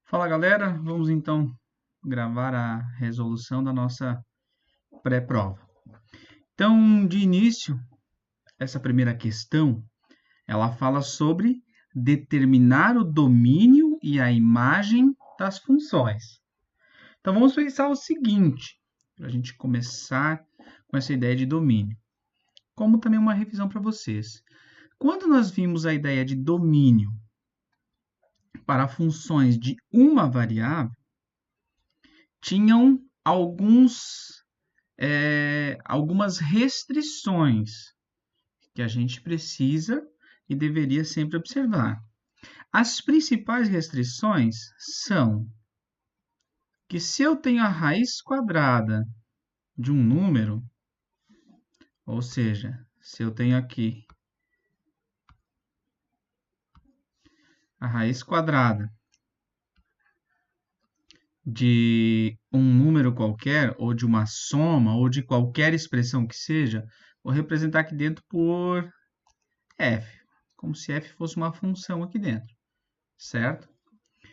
Fala galera, vamos então gravar a resolução da nossa pré-prova. Então, de início, essa primeira questão, ela fala sobre determinar o domínio e a imagem das funções. Então, vamos pensar o seguinte, para a gente começar com essa ideia de domínio, como também uma revisão para vocês. Quando nós vimos a ideia de domínio para funções de uma variável, tinham algumas restrições que a gente precisa e deveria sempre observar. As principais restrições são que se eu tenho a raiz quadrada de um número, ou seja, se eu tenho aqui a raiz quadrada de um número qualquer, ou de uma soma, ou de qualquer expressão que seja, vou representar aqui dentro por f, como se f fosse uma função aqui dentro, certo?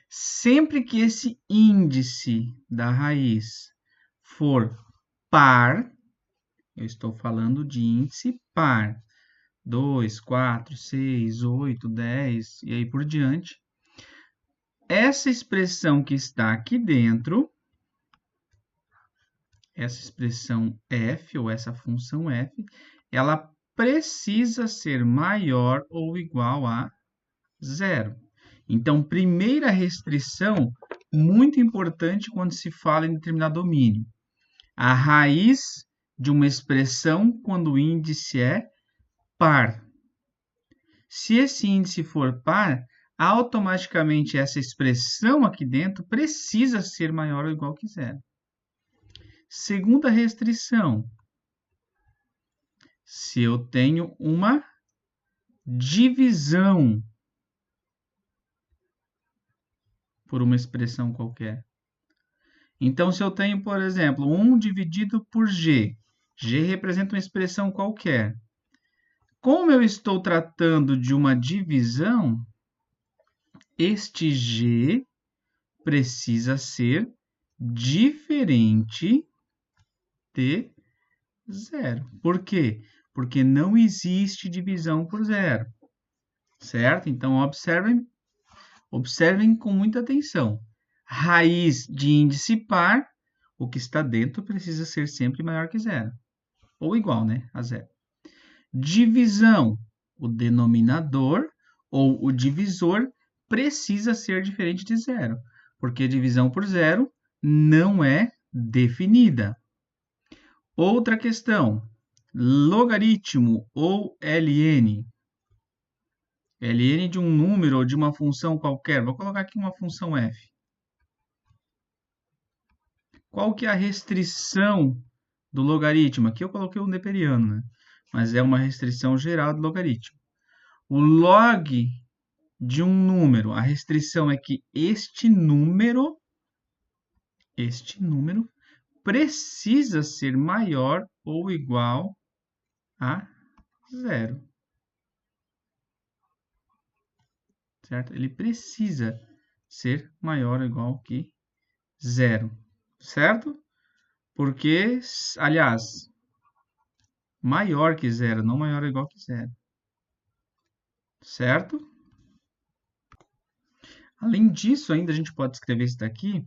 Sempre que esse índice da raiz for par, eu estou falando de índice par, 2, 4, 6, 8, 10 e aí por diante, essa expressão que está aqui dentro, essa expressão f, ou essa função f, ela precisa ser maior ou igual a zero. Então, primeira restrição, muito importante quando se fala em determinar domínio. A raiz de uma expressão quando o índice é par. Se esse índice for par, automaticamente essa expressão aqui dentro precisa ser maior ou igual que zero. Segunda restrição, se eu tenho uma divisão por uma expressão qualquer. Então, se eu tenho, por exemplo, 1 dividido por g, g representa uma expressão qualquer. Como eu estou tratando de uma divisão, este g precisa ser diferente de zero. Por quê? Porque não existe divisão por zero, certo? Então, observem com muita atenção. Raiz de índice par, o que está dentro precisa ser sempre maior que zero. Ou igual, né? A zero. Divisão, o denominador ou o divisor precisa ser diferente de zero, porque divisão por zero não é definida. Outra questão, logaritmo ou ln. ln de um número ou de uma função qualquer. Vou colocar aqui uma função f. Qual que é a restrição do logaritmo? Aqui eu coloquei um neperiano, né? Mas é uma restrição geral do logaritmo. O log de um número, a restrição é que este número precisa ser maior ou igual a zero. Certo? Ele precisa ser maior ou igual que zero. Certo? Porque, aliás, maior que zero, não maior ou igual que zero. Certo? Além disso, ainda a gente pode escrever isso daqui.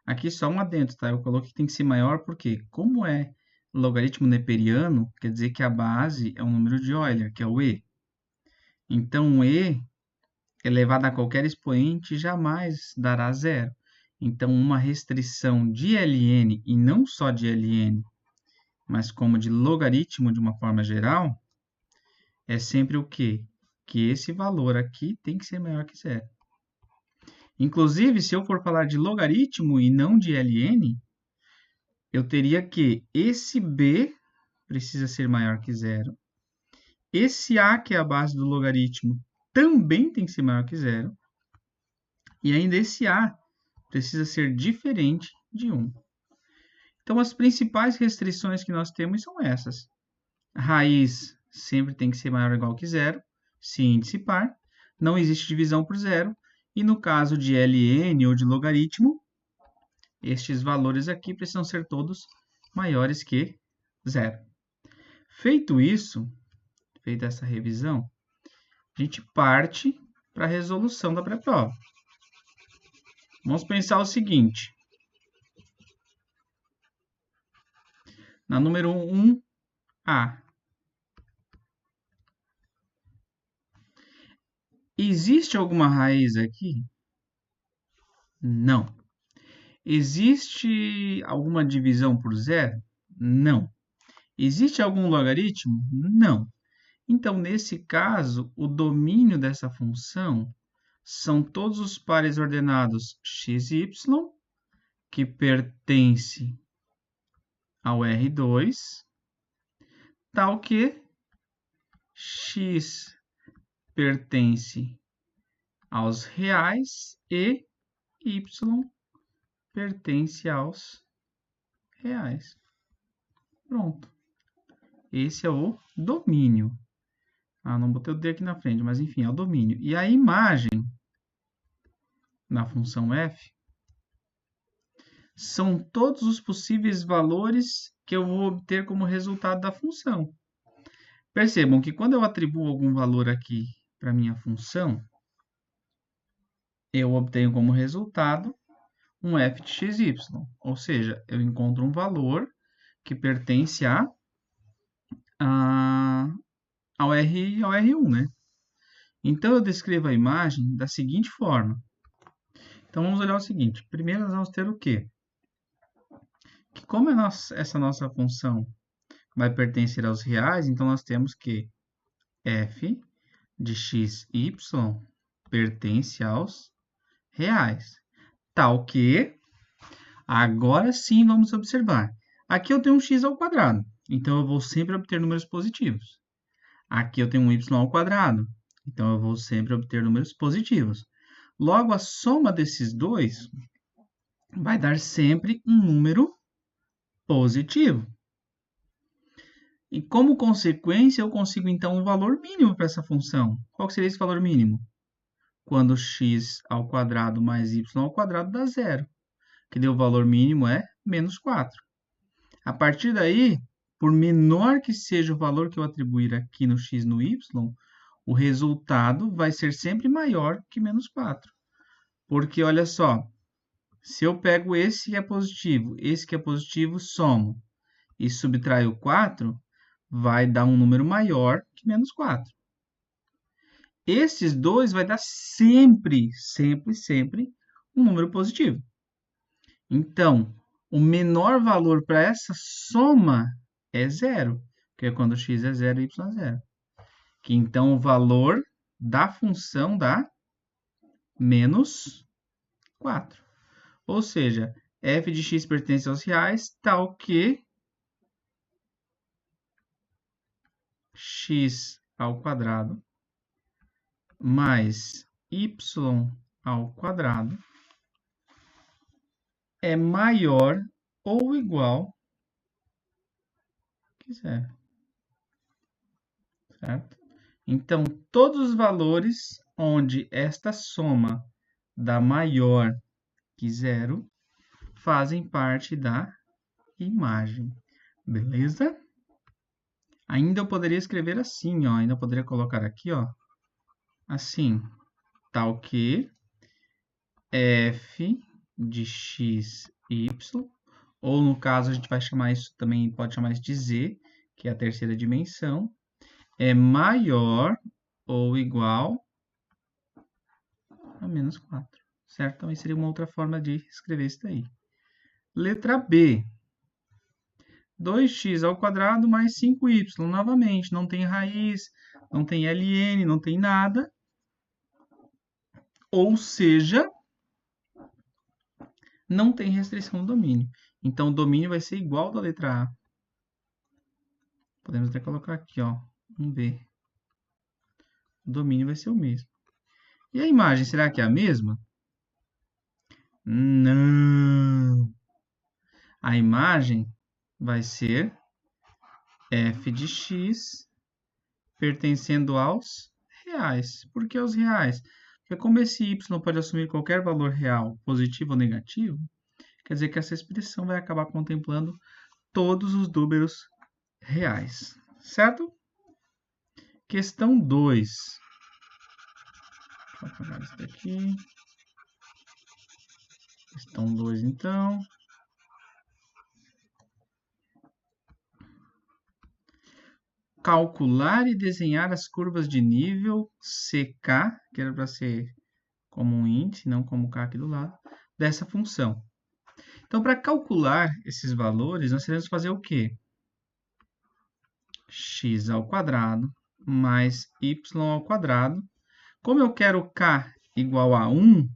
Aqui só um adendo, tá? Eu coloquei que tem que ser maior porque, como é logaritmo neperiano, quer dizer que a base é um número de Euler, que é o e. Então, o e elevado a qualquer expoente jamais dará zero. Então, uma restrição de ln, e não só de ln, mas como de logaritmo de uma forma geral, é sempre o quê? Que esse valor aqui tem que ser maior que zero. Inclusive, se eu for falar de logaritmo e não de ln, eu teria que esse b precisa ser maior que zero. Esse a, que é a base do logaritmo, também tem que ser maior que zero. E ainda esse a precisa ser diferente de 1. Então, as principais restrições que nós temos são essas. A raiz sempre tem que ser maior ou igual que zero, se índice par. Não existe divisão por zero. E no caso de ln ou de logaritmo, estes valores aqui precisam ser todos maiores que 0. Feito isso, feita essa revisão, a gente parte para a resolução da pré-prova. Vamos pensar o seguinte. Na número 1A. Existe alguma raiz aqui? Não. Existe alguma divisão por zero? Não. Existe algum logaritmo? Não. Então, nesse caso, o domínio dessa função são todos os pares ordenados x e y, que pertence ao R2, tal que x pertence aos reais e y pertence aos reais. Pronto. Esse é o domínio. Não botei o D aqui na frente, mas enfim, é o domínio. E a imagem na função f são todos os possíveis valores que eu vou obter como resultado da função. Percebam que quando eu atribuo algum valor aqui para minha função, eu obtenho como resultado um f de xy, ou seja, eu encontro um valor que pertence ao R1, né? Então, eu descrevo a imagem da seguinte forma. Então, vamos olhar o seguinte. Primeiro, nós vamos ter o quê? Que como essa nossa função vai pertencer aos reais, então nós temos que f de xy pertence aos reais. Tal que, agora sim vamos observar. Aqui eu tenho um x ao quadrado, então eu vou sempre obter números positivos. Aqui eu tenho um y ao quadrado, então eu vou sempre obter números positivos. Logo, a soma desses dois vai dar sempre um número positivo. E como consequência, eu consigo então um valor mínimo para essa função. Qual seria esse valor mínimo? Quando x ao quadrado mais y ao quadrado dá zero. Que deu o valor mínimo é menos 4. A partir daí, por menor que seja o valor que eu atribuir aqui no x e no y, o resultado vai ser sempre maior que menos 4. Porque, olha só, se eu pego esse que é positivo, somo e subtraio 4, vai dar um número maior que menos 4. Esses dois vai dar sempre um número positivo. Então, o menor valor para essa soma é zero, que é quando x é zero e y é zero. Que então o valor da função dá menos 4. Ou seja, f de x pertence aos reais, tal que x ao quadrado mais y ao quadrado é maior ou igual que zero. Certo? Então, todos os valores onde esta soma dá maior que zero fazem parte da imagem. Beleza? Ainda eu poderia escrever assim, ó. Ainda eu poderia colocar aqui, ó. Assim, tal que f de x, y, ou no caso a gente vai chamar isso também, pode chamar isso de z, que é a terceira dimensão, é maior ou igual a menos 4, certo? Também seria uma outra forma de escrever isso daí. Letra B. 2x ao quadrado mais 5y. Novamente, não tem raiz, não tem ln, não tem nada. Ou seja, não tem restrição do domínio. Então, o domínio vai ser igual ao da letra A. Podemos até colocar aqui, ó, um B. O domínio vai ser o mesmo. E a imagem, será que é a mesma? Não. A imagem vai ser f de x pertencendo aos reais. Por que aos reais? Porque como esse y pode assumir qualquer valor real, positivo ou negativo, quer dizer que essa expressão vai acabar contemplando todos os números reais, certo? Questão 2. Vou apagar isso daqui. Questão 2, então. Calcular e desenhar as curvas de nível CK, que era para ser como um índice, não como K aqui do lado, dessa função. Então, para calcular esses valores, nós teremos que fazer o quê? X ao quadrado mais y ao quadrado. Como eu quero K igual a 1,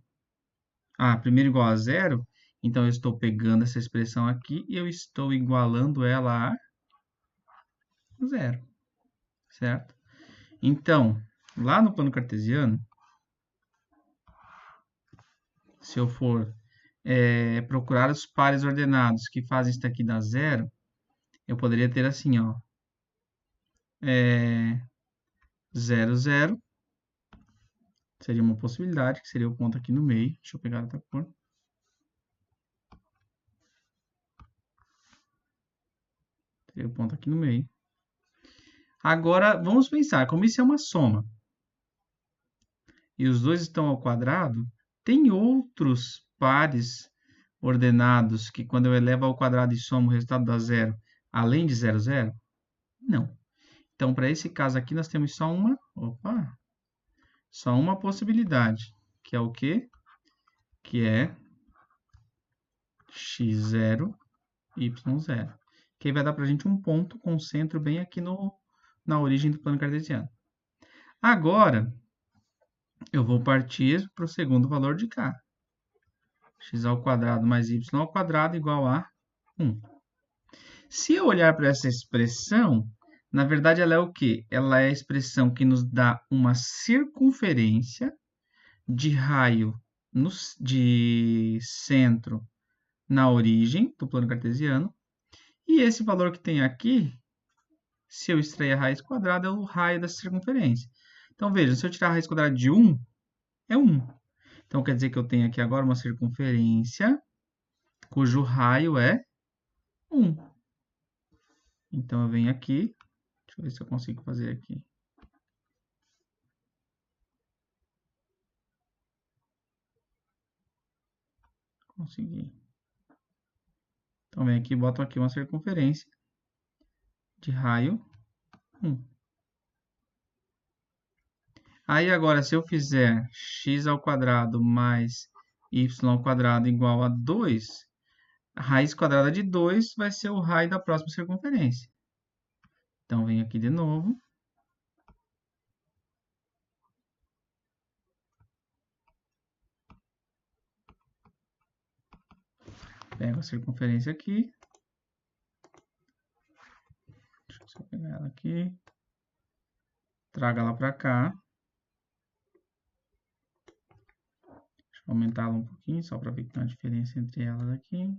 primeiro igual a 0, então eu estou pegando essa expressão aqui e eu estou igualando ela a 0, certo? Então, lá no plano cartesiano, se eu for procurar os pares ordenados que fazem isso daqui dar 0, eu poderia ter assim, ó, 0, 0, seria uma possibilidade, que seria o ponto aqui no meio. Deixa eu pegar outra cor. Seria o ponto aqui no meio. Agora, vamos pensar, como isso é uma soma, e os dois estão ao quadrado, tem outros pares ordenados que quando eu elevo ao quadrado e somo o resultado dá 0, além de 0, 0? Não. Então, para esse caso aqui, nós temos só uma possibilidade, que é o quê? Que é x0, y0. Que aí vai dar para a gente um ponto com centro bem aqui na origem do plano cartesiano. Agora, eu vou partir para o segundo valor de k. X ao quadrado mais y ao quadrado igual a 1. Se eu olhar para essa expressão, na verdade ela é o quê? Ela é a expressão que nos dá uma circunferência de raio de centro na origem do plano cartesiano. E esse valor que tem aqui, se eu extrair a raiz quadrada, é o raio dessa circunferência. Então, veja, se eu tirar a raiz quadrada de 1, é 1. Então, quer dizer que eu tenho aqui agora uma circunferência cujo raio é 1. Então, eu venho aqui, deixa eu ver se eu consigo fazer aqui. Consegui. Então, venho aqui e boto aqui uma circunferência de raio 1. Aí, agora, se eu fizer x ao quadrado mais y ao quadrado igual a 2, a raiz quadrada de 2 vai ser o raio da próxima circunferência. Então, venho aqui de novo. Pego a circunferência aqui. Deixa eu só pegar ela aqui. Trago ela para cá. Deixa eu aumentar ela um pouquinho, só para ver que tem uma diferença entre elas aqui.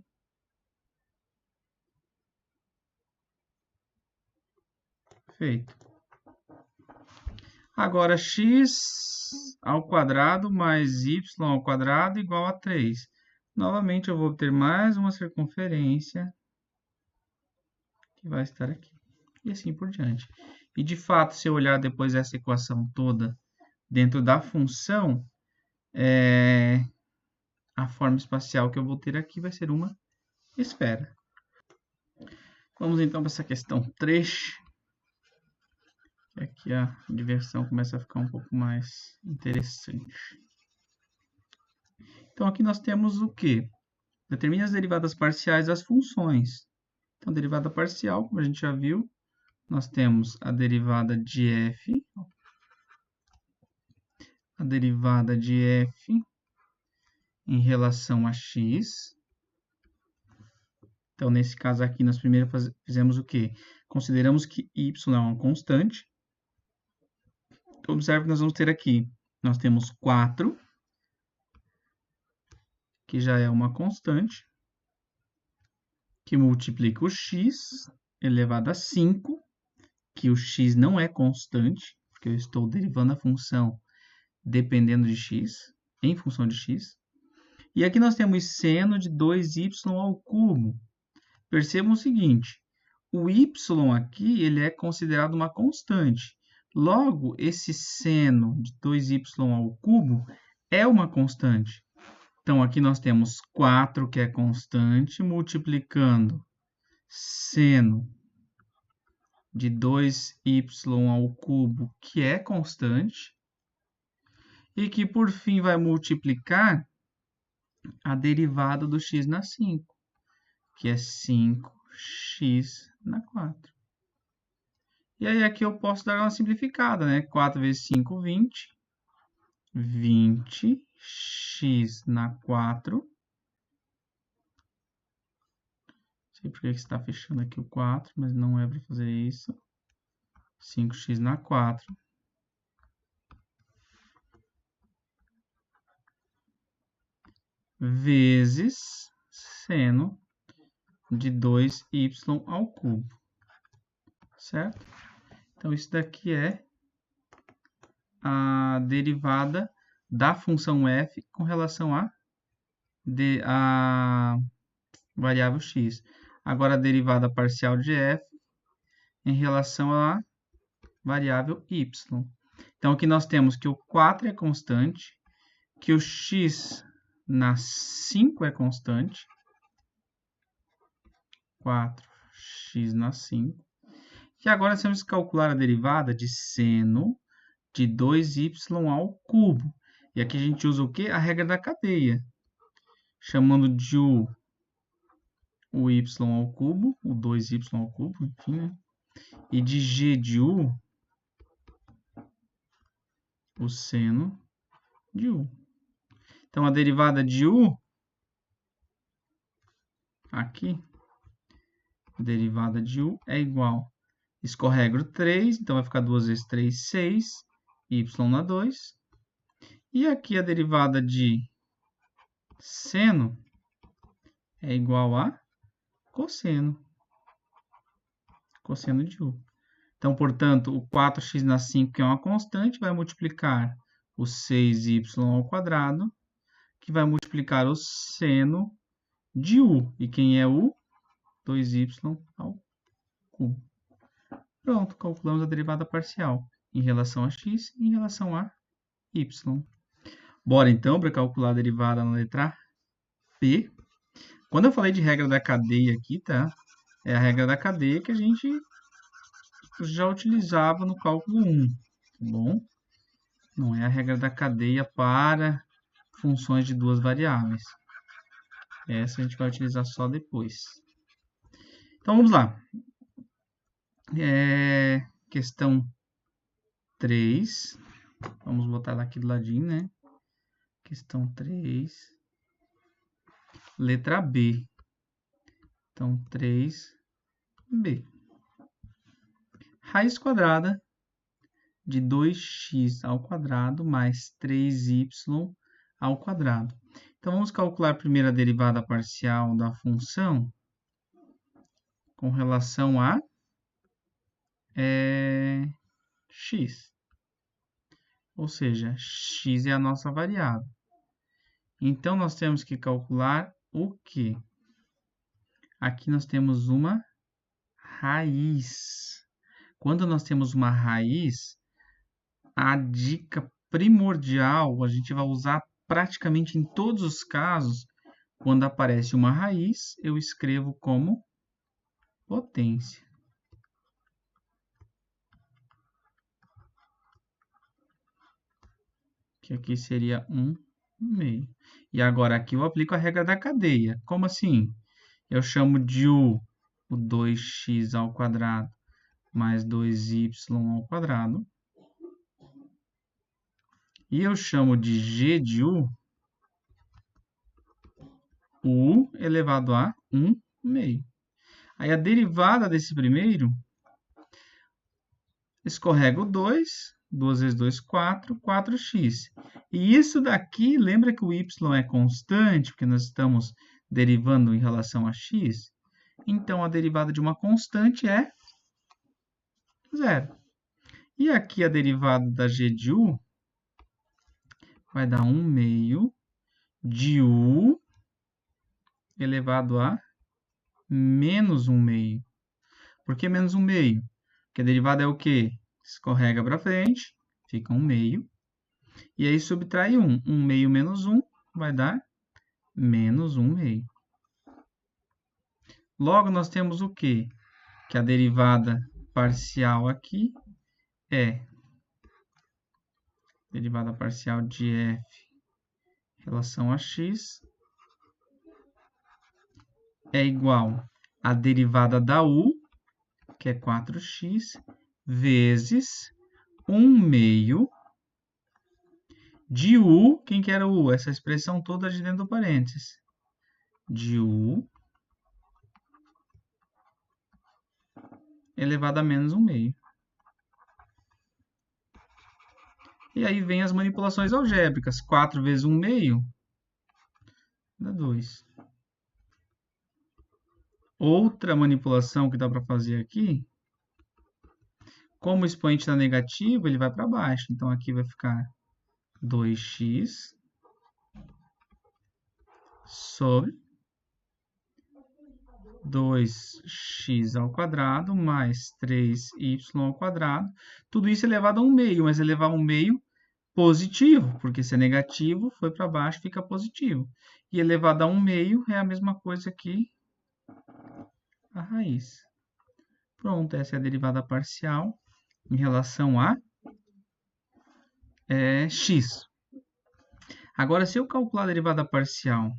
Feito. Agora, x ao quadrado mais y ao quadrado igual a 3. Novamente, eu vou obter mais uma circunferência que vai estar aqui. E assim por diante. E, de fato, se eu olhar depois essa equação toda dentro da função, a forma espacial que eu vou ter aqui vai ser uma esfera. Vamos, então, para essa questão 3. Aqui a diversão começa a ficar um pouco mais interessante. Então, aqui nós temos o quê? Determine as derivadas parciais das funções. Então, derivada parcial, como a gente já viu, nós temos a derivada de f, em relação a x. Então, nesse caso aqui, nós primeiro fizemos o quê? Consideramos que y é uma constante. Observe que nós vamos ter aqui, nós temos 4, que já é uma constante, que multiplica o x elevado a 5, que o x não é constante, porque eu estou derivando a função dependendo de x, em função de x. E aqui nós temos seno de 2y ao cubo. Percebam o seguinte, o y aqui ele é considerado uma constante. Logo, esse seno de 2y ao cubo é uma constante. Então, aqui nós temos 4, que é constante, multiplicando seno de 2y ao cubo, que é constante, e que, por fim, vai multiplicar a derivada do x na 5, que é 5x na 4. E aí, aqui eu posso dar uma simplificada, né? 4 vezes 5, 20. 20x na 4. Não sei por que está fechando aqui o 4, mas não é para fazer isso. 5x na 4. Vezes seno de 2y ao cubo. Certo? Então, isso daqui é a derivada da função f com relação à variável x. Agora, a derivada parcial de f em relação à variável y. Então, aqui nós temos que o 4 é constante, que o x na 5 é constante, 4x na 5. E agora nós temos que calcular a derivada de seno de 2y ao cubo. E aqui a gente usa o quê? A regra da cadeia. Chamando de o y ao cubo, o 2y ao cubo, enfim, né? E de g de o seno de u. Então, a derivada de u, aqui, a derivada de u é igual, escorrega o 3, então vai ficar 2 vezes 3, 6, y na 2. E aqui a derivada de seno é igual a cosseno de u. Então, portanto, o 4x na 5, que é uma constante, vai multiplicar o 6y ao quadrado, que vai multiplicar o seno de u. E quem é u? 2y ao cubo. Pronto, calculamos a derivada parcial em relação a x e em relação a y. Bora, então, para calcular a derivada na letra P. Quando eu falei de regra da cadeia aqui, tá? É a regra da cadeia que a gente já utilizava no cálculo 1, tá bom? Não é a regra da cadeia para funções de duas variáveis. Essa a gente vai utilizar só depois. Então, vamos lá. Questão 3. Vamos botar ela aqui do ladinho, né? Questão 3. Letra B. Então, 3B. Raiz quadrada de 2x ao quadrado mais 3y ao quadrado. Então, vamos calcular primeiro a derivada parcial da função com relação a x. Ou seja, x é a nossa variável. Então, nós temos que calcular o quê? Aqui nós temos uma raiz. Quando nós temos uma raiz, a dica primordial, a gente vai usar praticamente em todos os casos, quando aparece uma raiz, eu escrevo como potência. Que aqui seria 1/2. E agora aqui eu aplico a regra da cadeia. Como assim? Eu chamo de o 2x ao quadrado mais 2y ao quadrado. E eu chamo de g de u elevado a 1/2. Aí a derivada desse primeiro, escorrega o 2, 2 vezes 2, 4, 4x. E isso daqui, lembra que o y é constante, porque nós estamos derivando em relação a x? Então, a derivada de uma constante é 0. E aqui a derivada da g de u vai dar 1 meio de u elevado a menos 1 meio. Por que menos 1 meio? Porque a derivada é o quê? Escorrega para frente, fica 1 meio. E aí subtrai 1. 1 meio menos 1 vai dar menos 1 meio. Logo, nós temos o quê? Que a derivada parcial aqui é derivada parcial de f em relação a x é igual à derivada da u, que é 4x, vezes 1 meio de u. Quem que era u? Essa expressão toda de dentro do parênteses. De u elevado a menos 1 meio. E aí vem as manipulações algébricas. 4 vezes 1 meio dá 2. Outra manipulação que dá para fazer aqui, como o expoente está negativo, ele vai para baixo. Então, aqui vai ficar 2x sobre 2x ao quadrado mais 3y ao quadrado. Tudo isso elevado a 1 meio, mas elevar a 1 meio positivo, porque se é negativo, foi para baixo, fica positivo. E elevado a 1 meio é a mesma coisa que a raiz. Pronto, essa é a derivada parcial em relação a x. Agora, se eu calcular a derivada parcial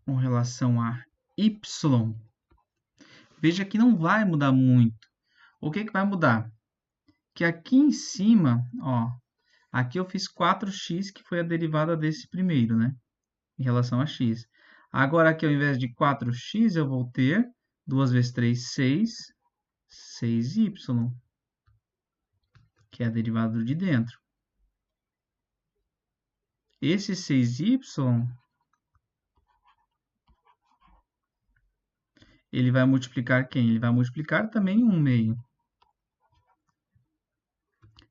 com relação a y, veja que não vai mudar muito. O que vai mudar? Que aqui em cima, ó, aqui eu fiz 4x, que foi a derivada desse primeiro, né? Em relação a x. Agora, aqui, ao invés de 4x, eu vou ter 2 vezes 3, 6, 6y, que é a derivada do de dentro. Esse 6y, ele vai multiplicar quem? Ele vai multiplicar também 1 meio.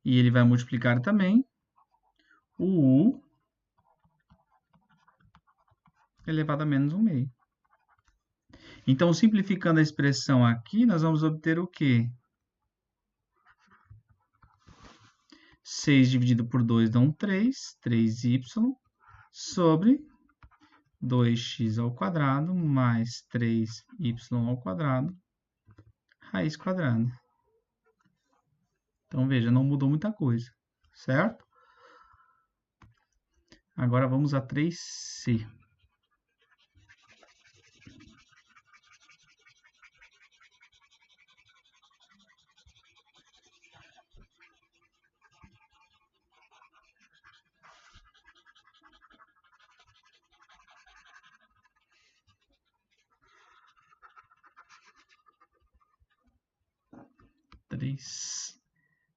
E ele vai multiplicar também o u elevado a menos 1 meio. Então, simplificando a expressão aqui, nós vamos obter o quê? 6 dividido por 2 dá um 3, 3y, sobre 2x ao quadrado mais 3y ao quadrado, raiz quadrada. Então, veja, não mudou muita coisa, certo? Agora vamos a 3c.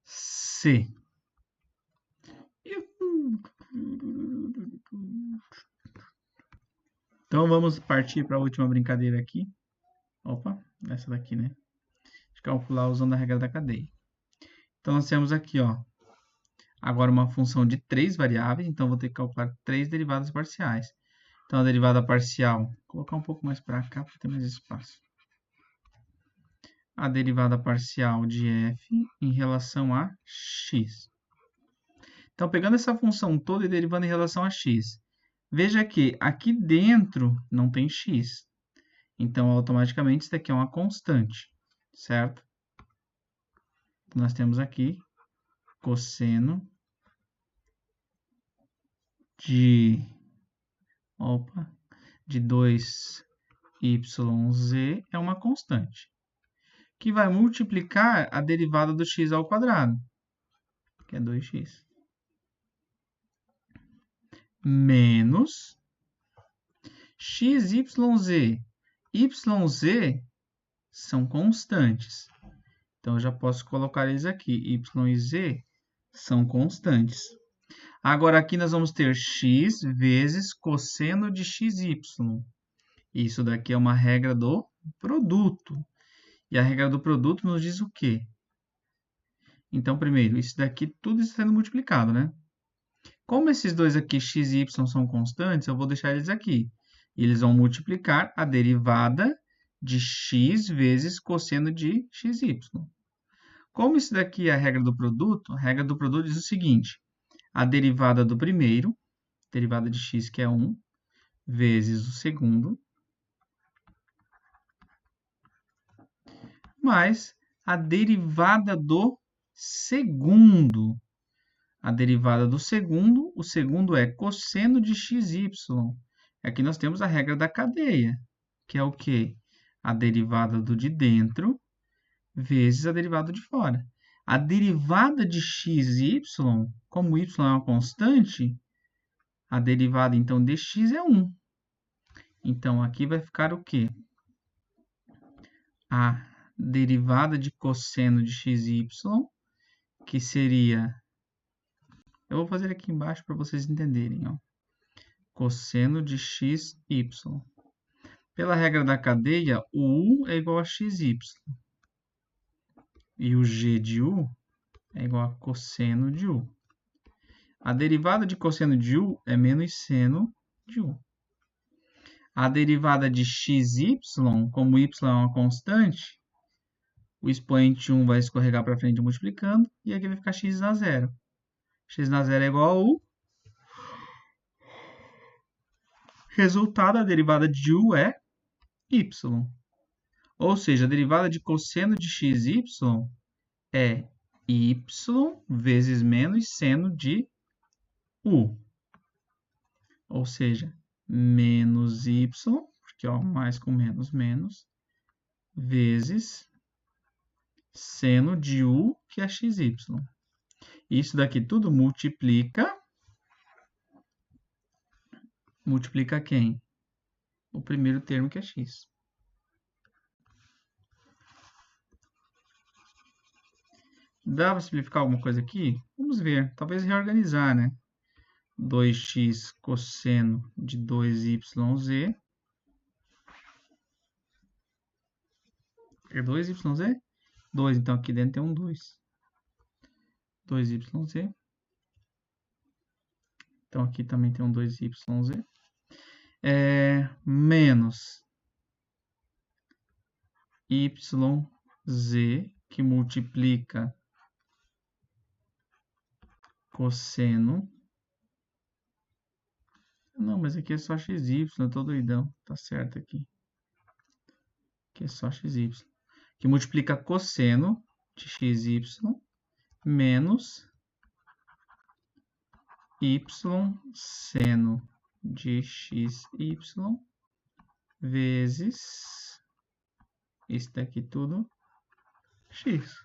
C. Então, vamos partir para a última brincadeira aqui. Opa, essa daqui, né? De calcular usando a regra da cadeia. Então, nós temos aqui, ó, agora uma função de 3 variáveis, então vou ter que calcular 3 derivadas parciais. Então, a derivada parcial, vou colocar um pouco mais para cá para ter mais espaço. A derivada parcial de f em relação a x. Então, pegando essa função toda e derivando em relação a x, veja que aqui dentro não tem x. Então, automaticamente, isso daqui é uma constante, certo? Nós temos aqui cosseno de 2yz é uma constante, que vai multiplicar a derivada do x ao quadrado, que é 2x, menos x, yz. Yz são constantes. Então, eu já posso colocar eles aqui. Y e z são constantes. Agora, aqui nós vamos ter x vezes cosseno de xy. Isso daqui é uma regra do produto. E a regra do produto nos diz o quê? Então, primeiro, isso daqui tudo está sendo multiplicado, né? Como esses dois aqui, x e y, são constantes, eu vou deixar eles aqui. E eles vão multiplicar a derivada de x vezes cosseno de xy. Como isso daqui é a regra do produto diz o seguinte: a derivada do primeiro, derivada de x, que é 1, vezes o segundo, mais a derivada do segundo. A derivada do segundo, o segundo é cosseno de xy. Aqui nós temos a regra da cadeia, que é o quê? A derivada do de dentro vezes a derivada de fora. A derivada de xy, como y é uma constante, a derivada, então, de x é 1. Então, aqui vai ficar o quê? A derivada de cosseno de xy, que seria... Eu vou fazer aqui embaixo para vocês entenderem, ó. Cosseno de xy. Pela regra da cadeia, o u é igual a xy. E o g de u é igual a cosseno de u. A derivada de cosseno de u é menos seno de u. A derivada de xy, como y é uma constante, o expoente 1 vai escorregar para frente multiplicando, e aqui vai ficar x na zero. X na zero é igual a u. Resultado, a derivada de u é y. Ou seja, a derivada de cosseno de xy é y vezes menos seno de u. Ou seja, menos y, porque ó, mais com menos, menos, vezes seno de u, que é xy. Isso daqui tudo multiplica. Multiplica quem? O primeiro termo, que é x. Dá para simplificar alguma coisa aqui? Vamos ver. Talvez reorganizar, né? 2x cosseno de 2yz. É 2yz? 2, então aqui dentro tem um 2. 2yz. Então aqui também tem um 2yz. Menos yz, que multiplica cosseno. Não, mas aqui é só xy, eu tô doidão. Tá certo aqui. Aqui é só xy. Que multiplica cosseno de xy menos y seno de xy vezes isso daqui tudo x.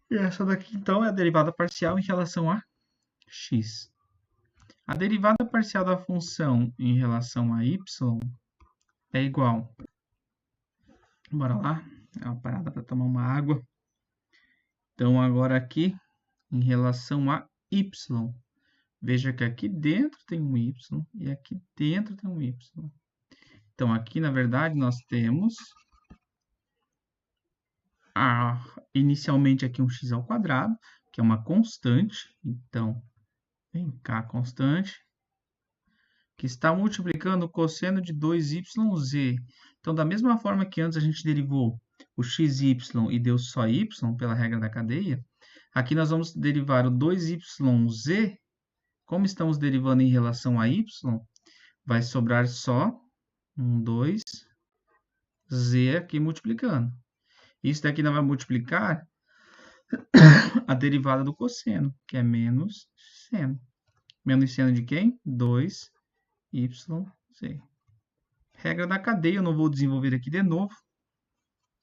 E essa daqui, então, é a derivada parcial em relação a x. A derivada parcial da função em relação a y é igual. Bora lá. É uma parada para tomar uma água. Então, agora aqui, em relação a y. Veja que aqui dentro tem um y e aqui dentro tem um y. Então, aqui, na verdade, nós temos inicialmente aqui um x ao quadrado, que é uma constante. Então, vem cá, constante, que está multiplicando o cosseno de 2yz. Então, da mesma forma que antes a gente derivou o xy e deu só y, pela regra da cadeia, aqui nós vamos derivar o 2yz. Como estamos derivando em relação a y, vai sobrar só um 2z aqui multiplicando. Isso daqui não vai multiplicar a derivada do cosseno, que é menos seno. Menos seno de quem? 2yz. Regra da cadeia, eu não vou desenvolver aqui de novo,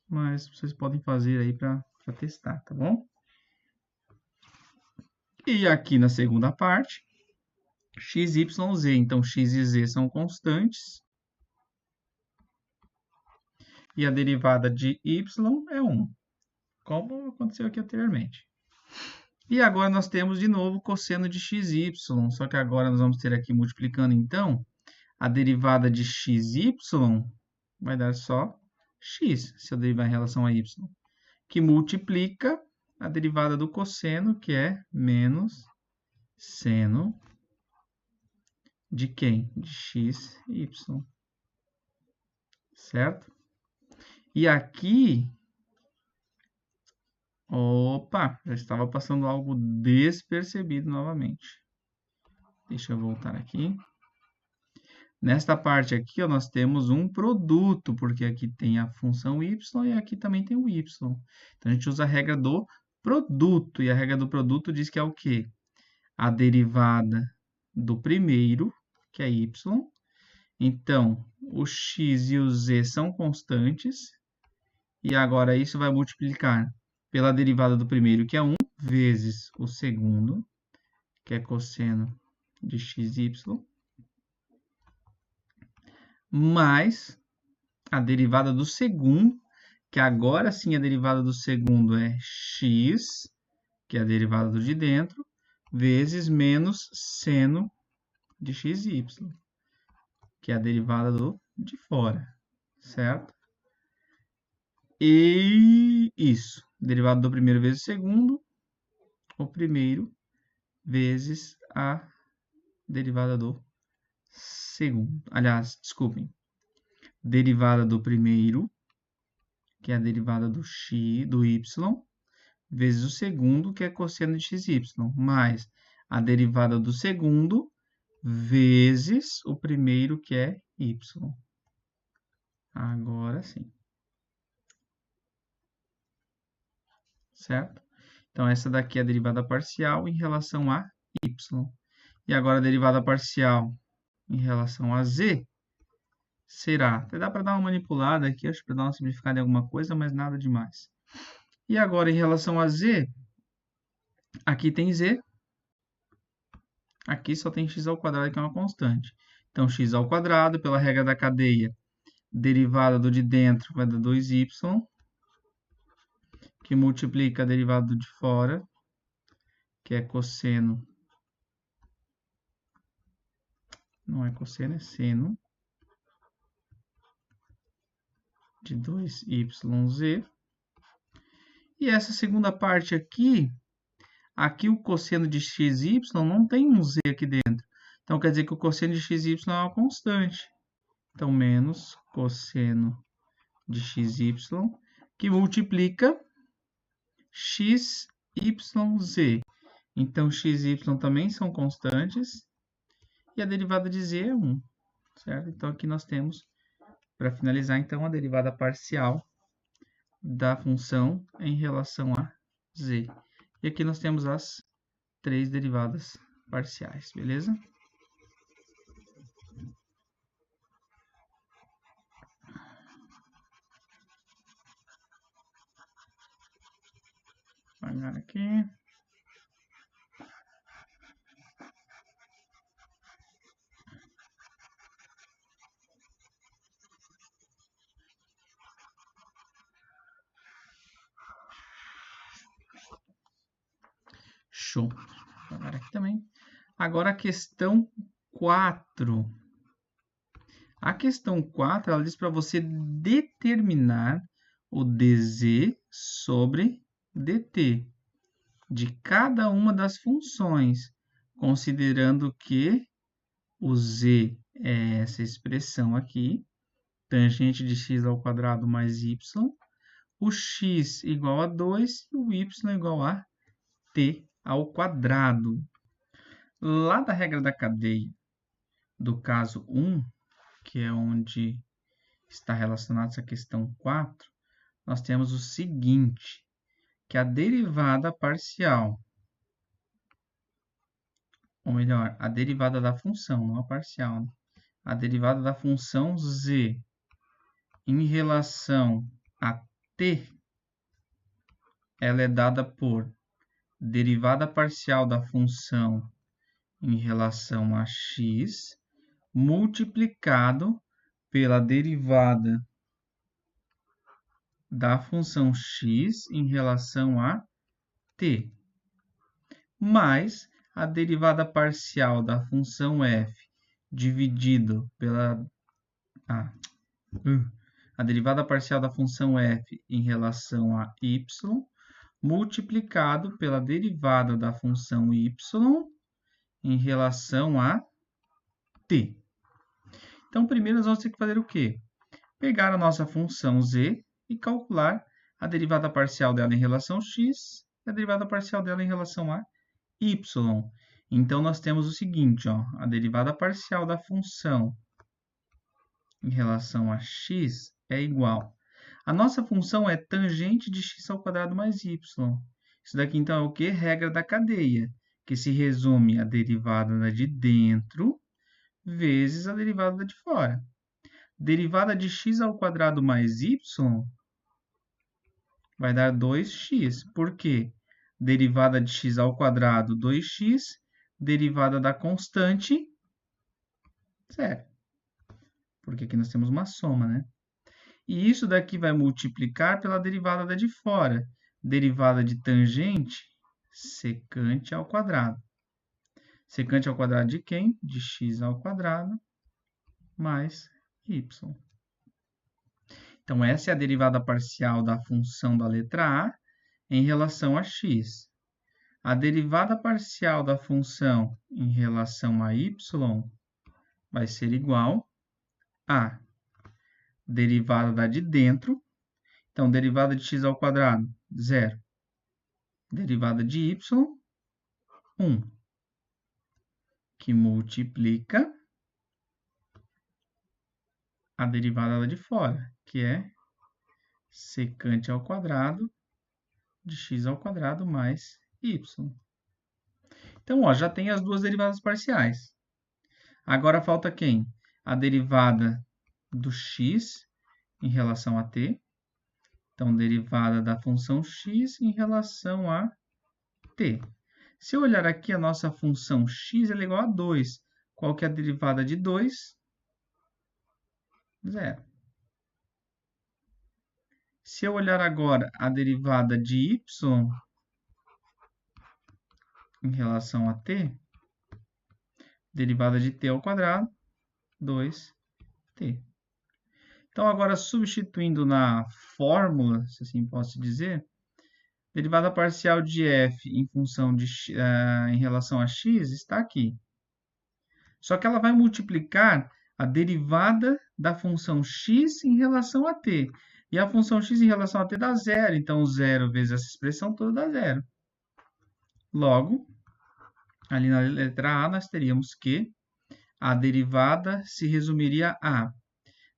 mas vocês podem fazer aí para testar, tá bom? E aqui na segunda parte, x, y, z. Então, x e z são constantes. E a derivada de y é 1, como aconteceu aqui anteriormente. E agora nós temos de novo cosseno de xy, só que agora nós vamos ter aqui multiplicando, então, a derivada de xy vai dar só x, se eu derivar em relação a y, que multiplica a derivada do cosseno, que é menos seno de quem? De x, y. Certo? E aqui, opa, já estava passando algo despercebido novamente. Deixa eu voltar aqui. Nesta parte aqui, ó, nós temos um produto, porque aqui tem a função y e aqui também tem o y. Então, a gente usa a regra do produto, e a regra do produto diz que é o quê? A derivada do primeiro, que é y. Então, o x e o z são constantes, e agora isso vai multiplicar pela derivada do primeiro, que é 1, vezes o segundo, que é cosseno de xy, mais a derivada do segundo, que agora sim a derivada do segundo é x, que é a derivada do de dentro, vezes menos seno de xy, que é a derivada do de fora, certo? E isso, derivada do primeiro vezes o segundo, o primeiro vezes a derivada do segundo. Aliás, desculpem, derivada do primeiro, que é a derivada do x, do y, vezes o segundo, que é cosseno de xy, mais a derivada do segundo, vezes o primeiro, que é y. Agora sim. Certo? Então, essa daqui é a derivada parcial em relação a y. E agora a derivada parcial em relação a z será... Até dá para dar uma manipulada aqui, acho que para dar uma simplificada em alguma coisa, mas nada demais. E agora, em relação a z, aqui tem z, aqui só tem x ao quadrado, que é uma constante. Então, x ao quadrado, pela regra da cadeia, derivada do de dentro vai dar 2y, que multiplica a derivada do de fora, que é cosseno. Não é cosseno, é seno de 2yz. E essa segunda parte aqui, aqui o cosseno de xy não tem um z aqui dentro. Então, quer dizer que o cosseno de xy é uma constante. Então, menos cosseno de xy, que multiplica x, y, z. Então, x e y também são constantes. E a derivada de z é 1. Certo? Então, aqui nós temos, para finalizar, então, a derivada parcial da função em relação a z. E aqui nós temos as 3 derivadas parciais, beleza? Vou apagar aqui. Show. Vou apagar aqui também. Agora a questão 4. A questão 4, ela diz para você determinar o dz sobre dt de cada uma das funções, considerando que o z é essa expressão aqui, tangente de x ao quadrado mais y, o x igual a 2 e o y igual a t ao quadrado. Lá da regra da cadeia do caso 1, que é onde está relacionada essa questão 4, nós temos o seguinte, que a derivada parcial, ou melhor, a derivada da função, não a parcial, né? A derivada da função z em relação a t, ela é dada por derivada parcial da função em relação a x, multiplicado pela derivada da função x em relação a t, mais a derivada parcial da função f dividido pela a derivada parcial da função f em relação a y, multiplicado pela derivada da função y em relação a t. Então, primeiro nós vamos ter que fazer o quê? Pegar a nossa função z e calcular a derivada parcial dela em relação a x e a derivada parcial dela em relação a y. Então, nós temos o seguinte, ó, a derivada parcial da função em relação a x é igual. A nossa função é tangente de x ao quadrado mais y. Isso daqui, então, é o quê? Regra da cadeia, que se resume a derivada da de dentro vezes a derivada da de fora. Derivada de x ao quadrado mais y vai dar 2x. Por quê? Derivada de x ao quadrado, 2x. Derivada da constante, 0. Porque aqui nós temos uma soma, né? E isso daqui vai multiplicar pela derivada da de fora. Derivada de tangente, secante ao quadrado. Secante ao quadrado de quem? De x ao quadrado mais y. Então, essa é a derivada parcial da função da letra A em relação a x. A derivada parcial da função em relação a y vai ser igual a derivada da de dentro. Então, derivada de x ao quadrado, 0. Derivada de y, 1. Que multiplica a derivada lá de fora, que é secante ao quadrado de x ao quadrado mais y. Então, ó, já tem as duas derivadas parciais. Agora falta quem? A derivada do x em relação a t. Então, derivada da função x em relação a t. Se eu olhar aqui, a nossa função x é igual a 2. Qual que é a derivada de 2? 0. Se eu olhar agora a derivada de y em relação a t, derivada de t ao quadrado, 2t. Então, agora substituindo na fórmula, se assim posso dizer, derivada parcial de f em função de em relação a x está aqui. Só que ela vai multiplicar a derivada da função x em relação a t. E a função x em relação a t dá 0. Então, 0 vezes essa expressão toda dá 0. Logo, ali na letra A, nós teríamos que a derivada se resumiria a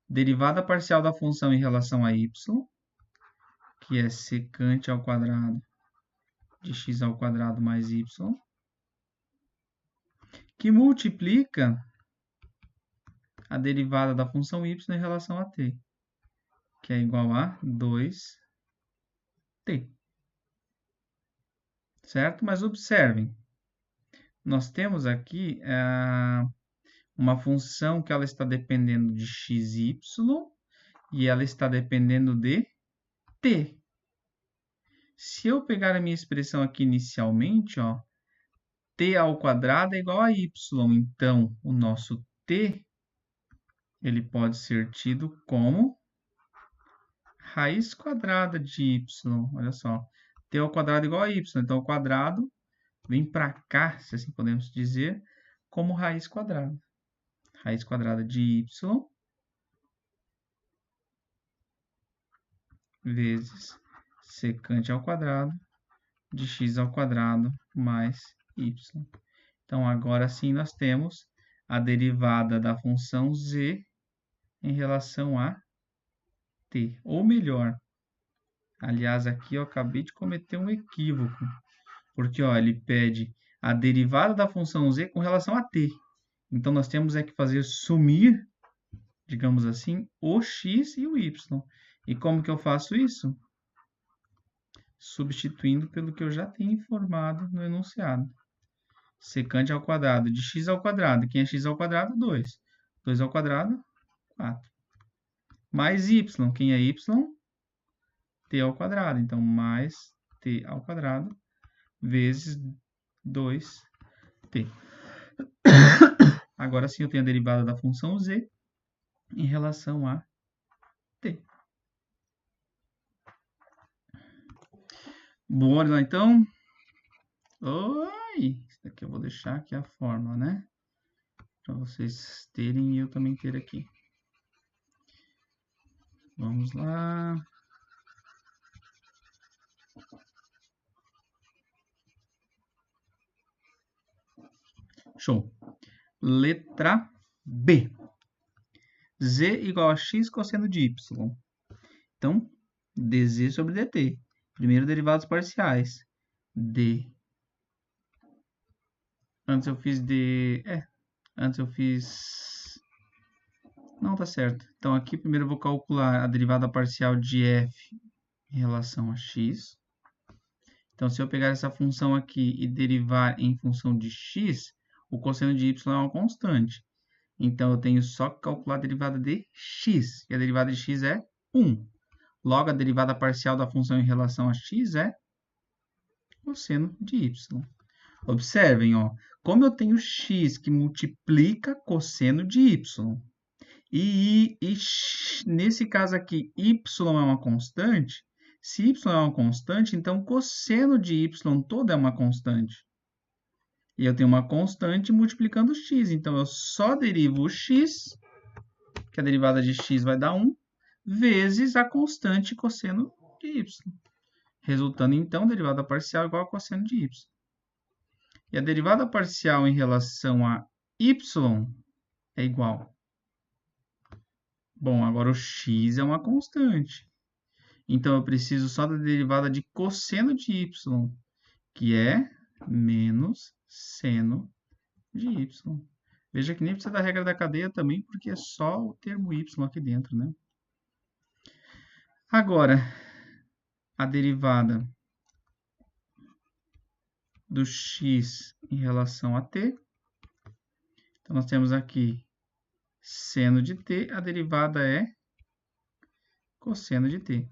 derivada parcial da função em relação a y, que é secante ao quadrado de x ao quadrado mais y, que multiplica a derivada da função y em relação a t, que é igual a 2t. Certo? Mas observem, nós temos aqui uma função que ela está dependendo de x e y e ela está dependendo de t. Se eu pegar a minha expressão aqui inicialmente, ó, t ao quadrado é igual a y. Então, o nosso t ele pode ser tido como raiz quadrada de y. Olha só, t ao quadrado é igual a y. Então, o quadrado vem para cá, se assim podemos dizer, como raiz quadrada. Raiz quadrada de y vezes secante ao quadrado de x ao quadrado mais y. Então, agora sim, nós temos a derivada da função z em relação a t. Ou melhor, aliás, aqui eu acabei de cometer um equívoco, porque ó, ele pede a derivada da função z com relação a t. Então, nós temos que fazer sumir, digamos assim, o x e o y. E como que eu faço isso? Substituindo pelo que eu já tenho informado no enunciado. Secante ao quadrado de x ao quadrado. Quem é x ao quadrado? 2. 2 ao quadrado, 4. Mais y. Quem é y? T ao quadrado. Então, mais t ao quadrado vezes 2t. Agora sim eu tenho a derivada da função z em relação a t. Bora lá, então. Oi! Isso daqui eu vou deixar aqui a fórmula, né? Para vocês terem e eu também ter aqui. Vamos lá. Show. Letra B. Z igual a x cosseno de y. Então, dz sobre dt. Primeiro, derivados parciais. D. Antes eu fiz D. Antes eu fiz. Não, tá certo. Então, aqui primeiro eu vou calcular a derivada parcial de f em relação a x. Então, se eu pegar essa função aqui e derivar em função de x, o cosseno de y é uma constante. Então, eu tenho só que calcular a derivada de x. E a derivada de x é 1. Logo, a derivada parcial da função em relação a x é cosseno de y. Observem, ó, como eu tenho x que multiplica cosseno de y. E nesse caso aqui, y é uma constante. Se y é uma constante, então cosseno de y todo é uma constante. E eu tenho uma constante multiplicando x. Então, eu só derivo o x, que a derivada de x vai dar 1, vezes a constante cosseno de y. Resultando, então, derivada parcial igual a cosseno de y. E a derivada parcial em relação a y é igual. Bom, agora o x é uma constante. Então, eu preciso só da derivada de cosseno de y, que é menos seno de y. Veja que nem precisa da regra da cadeia também, porque é só o termo y aqui dentro, né? Agora, a derivada do x em relação a t. Então, nós temos aqui seno de t, a derivada é cosseno de t.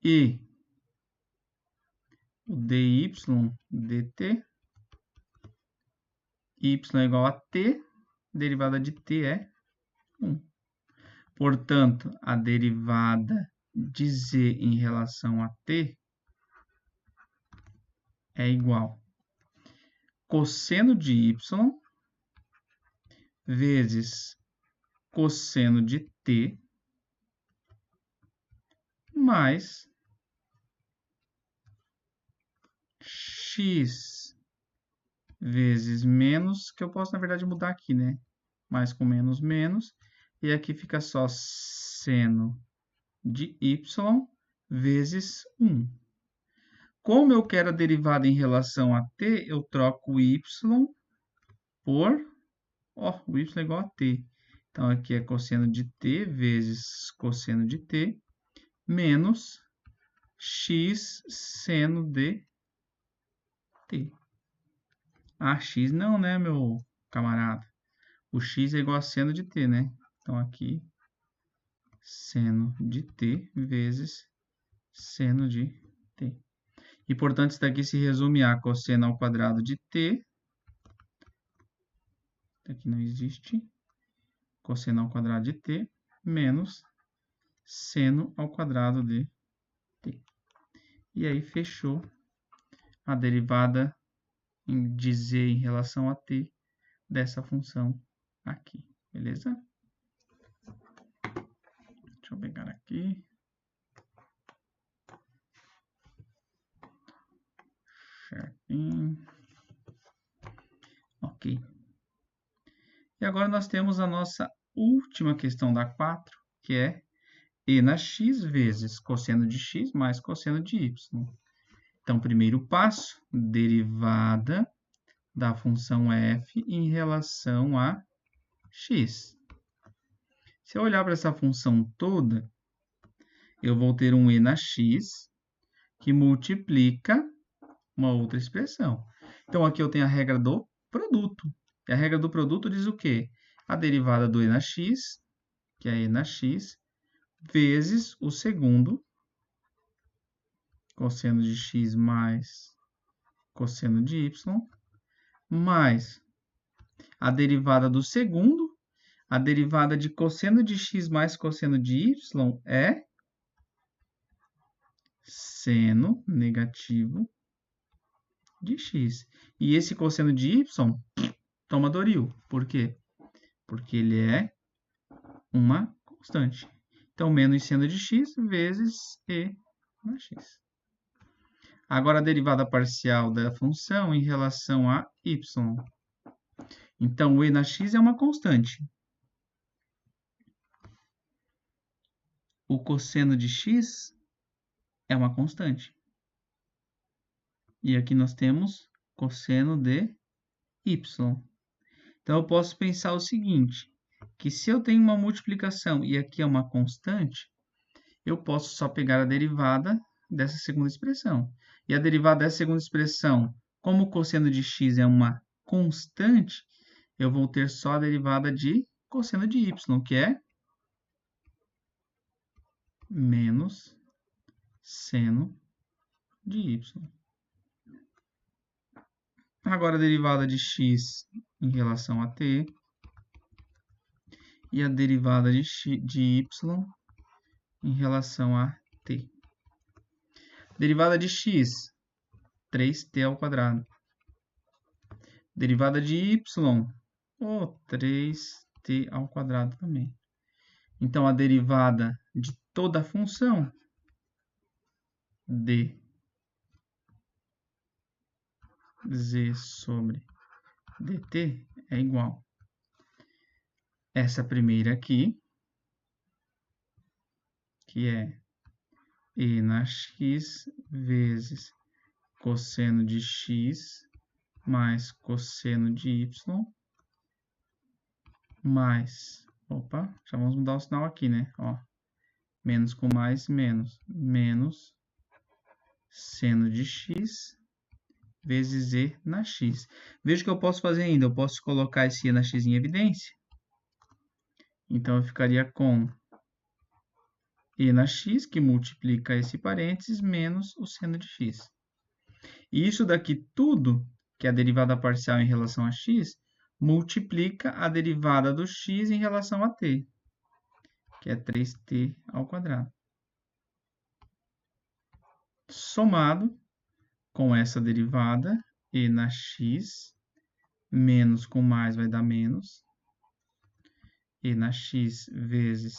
E o dy dt, y é igual a t, derivada de t é 1. Portanto, a derivada de z em relação a t é igual cosseno de y vezes cosseno de t mais x vezes menos, que eu posso, na verdade, mudar aqui, né? Mais com menos, menos. E aqui fica só seno de y vezes 1. Como eu quero a derivada em relação a t, eu troco o y por... o y é igual a t. Então, aqui é cosseno de t vezes cosseno de t menos x seno de t. Ah, x não, né, meu camarada? O x é igual a seno de t, né? Então, aqui, seno de t vezes seno de t. E, portanto, isso daqui se resume a cosseno ao quadrado de t. Aqui não existe. Cosseno ao quadrado de t menos seno ao quadrado de t. E aí, fechou a derivada de z em relação a t dessa função aqui, beleza? Deixa eu pegar aqui. Certinho. Ok. E agora nós temos a nossa última questão da 4, que é e na x vezes cosseno de x mais cosseno de y. Então, primeiro passo, derivada da função f em relação a x. Se eu olhar para essa função toda, eu vou ter um e na x que multiplica uma outra expressão. Então, aqui eu tenho a regra do produto. E a regra do produto diz o quê? A derivada do e na x, que é e na x, vezes o segundo, cosseno de x mais cosseno de y, mais a derivada do segundo, a derivada de cosseno de x mais cosseno de y é seno negativo de x. E esse cosseno de y toma Doril. Por quê? Porque ele é uma constante. Então, menos seno de x vezes e na x. Agora, a derivada parcial da função em relação a y. Então, o e na x é uma constante. O cosseno de x é uma constante. E aqui nós temos cosseno de y. Então, eu posso pensar o seguinte, que se eu tenho uma multiplicação e aqui é uma constante, eu posso só pegar a derivada dessa segunda expressão. E a derivada dessa segunda expressão, como o cosseno de x é uma constante, eu vou ter só a derivada de cosseno de y, que é menos seno de y. Agora, a derivada de x em relação a t e a derivada de y em relação a t. Derivada de x, 3t ao quadrado. Derivada de y, 3t ao quadrado também. Então, a derivada de toda a função, dz sobre dt, é igual. Essa primeira aqui, que é e na x vezes cosseno de x mais cosseno de y mais, opa, já vamos mudar o sinal aqui, né? Ó, menos com mais, menos, menos seno de x vezes e na x. Veja o que eu posso fazer ainda, eu posso colocar esse e na x em evidência. Então, eu ficaria com e na x, que multiplica esse parênteses, menos o seno de x. E isso daqui tudo, que é a derivada parcial em relação a x, multiplica a derivada do x em relação a t, que é 3t ao quadrado. Somado com essa derivada, e na x, menos com mais vai dar menos, e na x vezes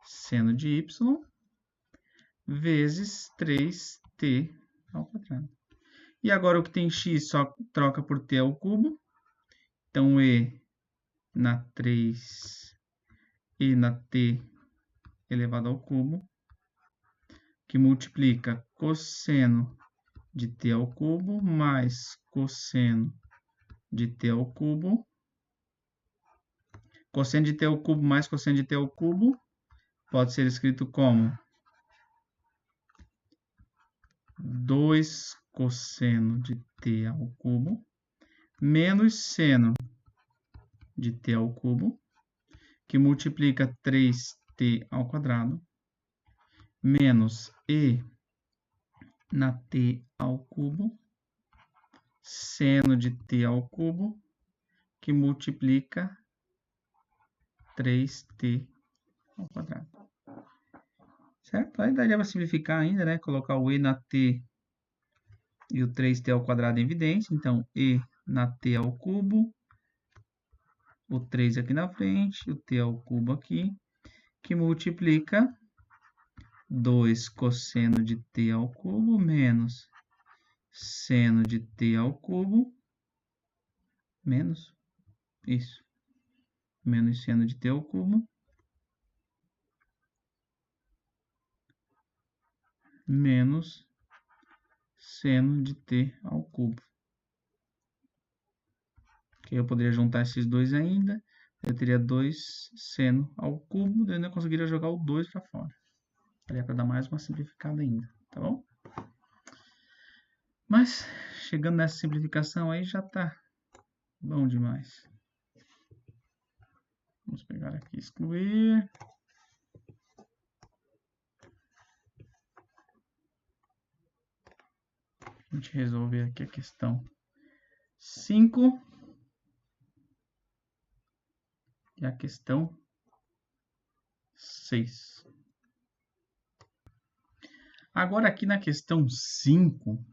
seno de y, vezes 3t ao quadrado. E agora o que tem x só troca por t ao cubo. Então, e na 3 e na t elevado ao cubo, que multiplica cosseno de t ao cubo mais cosseno de t ao cubo. Cosseno de t ao cubo mais cosseno de t ao cubo pode ser escrito como 2 cosseno de t ao cubo menos seno de t ao cubo, que multiplica 3t ao quadrado, menos e na t ao cubo, seno de t ao cubo, que multiplica 3t ao quadrado. Certo? Aí daria para simplificar ainda, né? Colocar o e na t e o 3t ao quadrado em evidência. Então, e na t ao cubo, o 3 aqui na frente, o t ao cubo aqui, que multiplica 2 cosseno de t ao cubo menos seno de t ao cubo, menos, isso, menos seno de t ao cubo, menos seno de t ao cubo. Que eu poderia juntar esses dois ainda, eu teria 2 seno ao cubo, daí eu não conseguiria jogar o 2 para fora. Daria para dar mais uma simplificada ainda, tá bom? Mas, chegando nessa simplificação aí, já tá bom demais. Vamos pegar aqui, excluir. A gente resolver aqui a questão 5 e a questão 6. Agora, aqui na questão 5,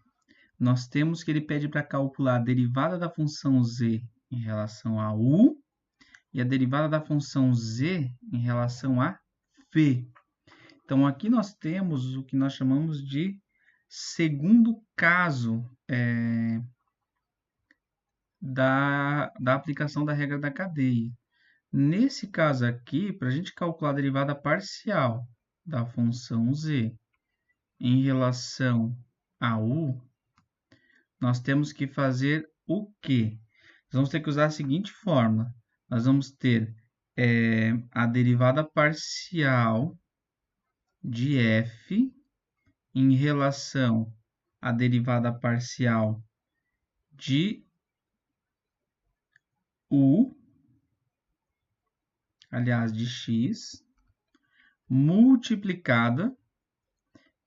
nós temos que ele pede para calcular a derivada da função z em relação a u e a derivada da função z em relação a v. Então, aqui nós temos o que nós chamamos de segundo caso da aplicação da regra da cadeia. Nesse caso aqui, para a gente calcular a derivada parcial da função z em relação a u, nós temos que fazer o quê? Nós vamos ter que usar a seguinte fórmula. Nós vamos ter a derivada parcial de f em relação à derivada parcial de u, aliás, de x, multiplicada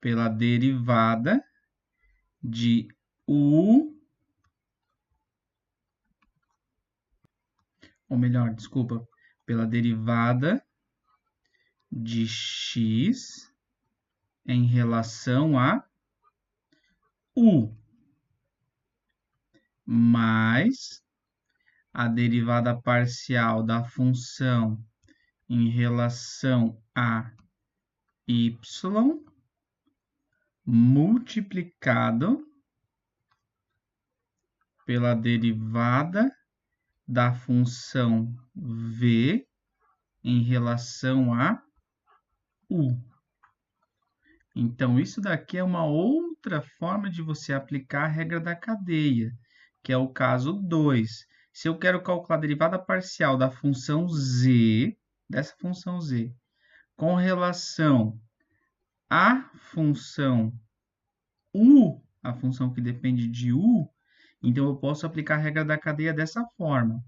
pela derivada de u, ou melhor, desculpa, pela derivada de x em relação a u, mais a derivada parcial da função em relação a y multiplicado pela derivada da função v em relação a u. Então, isso daqui é uma outra forma de você aplicar a regra da cadeia, que é o caso 2. Se eu quero calcular a derivada parcial da função z, dessa função z, com relação à função u, a função que depende de u, então eu posso aplicar a regra da cadeia dessa forma.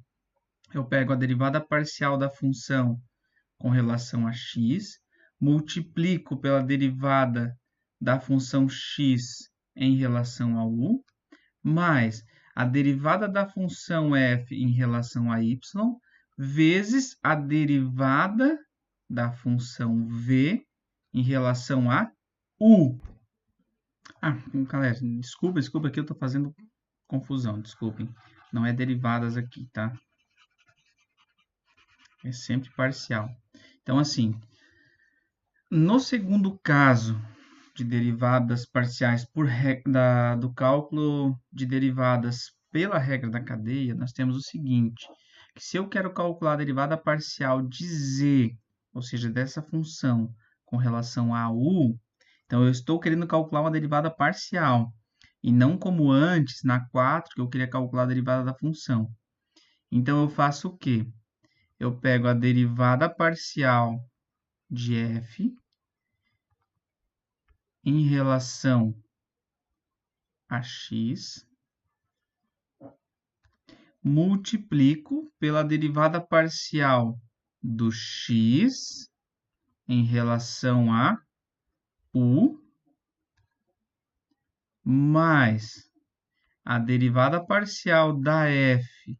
Eu pego a derivada parcial da função com relação a x, multiplico pela derivada da função x em relação a u, mais a derivada da função f em relação a y, vezes a derivada da função v em relação a u. Galera, desculpa que eu estou fazendo confusão, desculpem. Não é derivadas aqui, tá? É sempre parcial. Então, assim, no segundo caso de derivadas parciais do cálculo de derivadas pela regra da cadeia, nós temos o seguinte, que se eu quero calcular a derivada parcial de z, ou seja, dessa função com relação a u, então eu estou querendo calcular uma derivada parcial, e não como antes, na 4, que eu queria calcular a derivada da função. Então eu faço o quê? Eu pego a derivada parcial de f em relação a x, multiplico pela derivada parcial do x em relação a u, mais a derivada parcial da f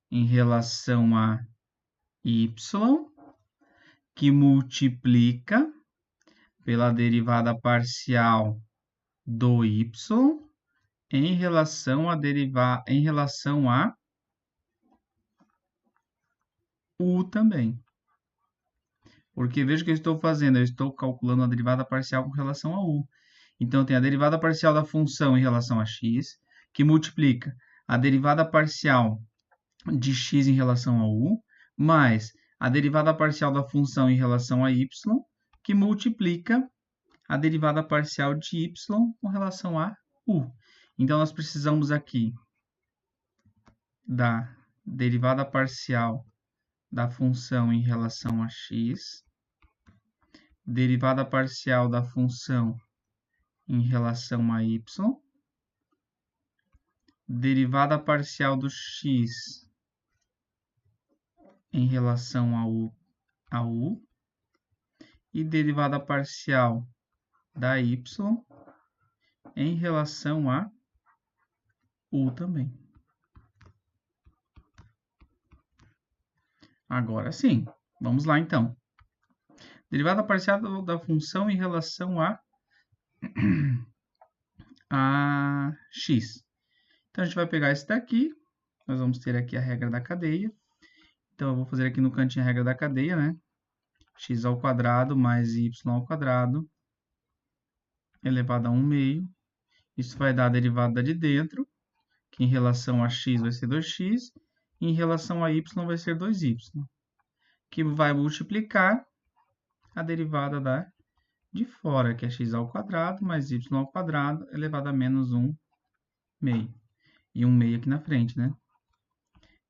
em relação a y, que multiplica pela derivada parcial do y em relação a u também. Porque veja o que eu estou fazendo, eu estou calculando a derivada parcial com relação a u. Então, tem a derivada parcial da função em relação a x, que multiplica a derivada parcial de x em relação a u, mais a derivada parcial da função em relação a y, que multiplica a derivada parcial de y com relação a u. Então, nós precisamos aqui da derivada parcial da função em relação a x, derivada parcial da função em relação a y, derivada parcial do x em relação a u e derivada parcial da y em relação a u também. Agora sim, vamos lá então. Derivada parcial da função em relação a a x. Então, a gente vai pegar esse daqui. Nós vamos ter aqui a regra da cadeia. Então, eu vou fazer aqui no cantinho a regra da cadeia, né? X ao quadrado mais y ao quadrado elevado a 1 meio. Isso vai dar a derivada de dentro, que em relação a x vai ser 2x, e em relação a y vai ser 2y, que vai multiplicar a derivada de fora, que é x ao quadrado mais y ao quadrado elevado a menos 1 meio. E 1 meio aqui na frente, né?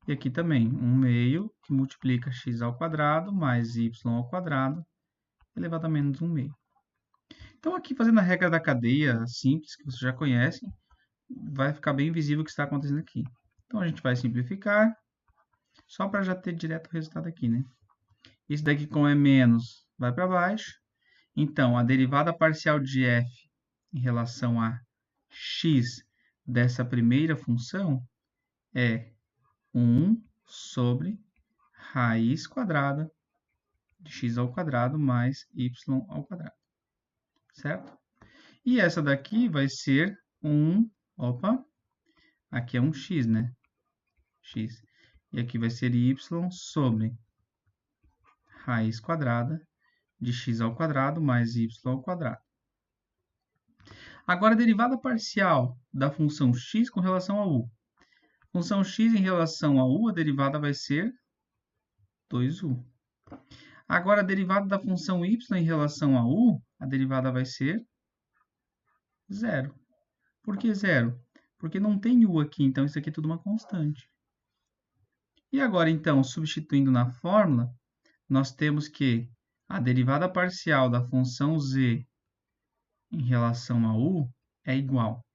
E aqui também, 1 meio, que multiplica x ao quadrado mais y ao quadrado elevado a menos 1 meio. Então, aqui fazendo a regra da cadeia simples, que vocês já conhecem, vai ficar bem visível o que está acontecendo aqui. Então, a gente vai simplificar, só para já ter direto o resultado aqui, né? Isso daqui, como é menos, vai para baixo. Então, a derivada parcial de f em relação a x dessa primeira função é 1 sobre raiz quadrada de x ao quadrado mais y ao quadrado. Certo? E essa daqui vai ser aqui é um x, né? X. E aqui vai ser y sobre raiz quadrada de x ao quadrado mais y ao quadrado. Agora, a derivada parcial da função x com relação a u. Função x em relação a u, a derivada vai ser 2u. Agora, a derivada da função y em relação a u, a derivada vai ser 0. Por que 0? Porque não tem u aqui, então isso aqui é tudo uma constante. E agora, então, substituindo na fórmula, nós temos que a derivada parcial da função z em relação a u é igual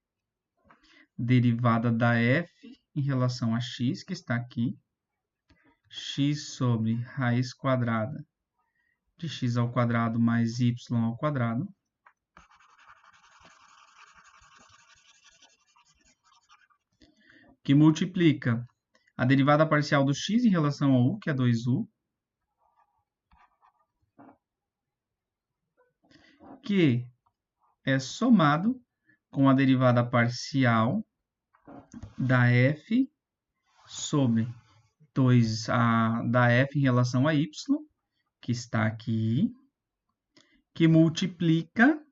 derivada da f em relação a x, que está aqui, x sobre raiz quadrada de x ao quadrado mais y ao quadrado, que multiplica a derivada parcial do x em relação a u, que é 2u, que é somado com a derivada parcial da f sobre da f em relação a y, que está aqui, que multiplica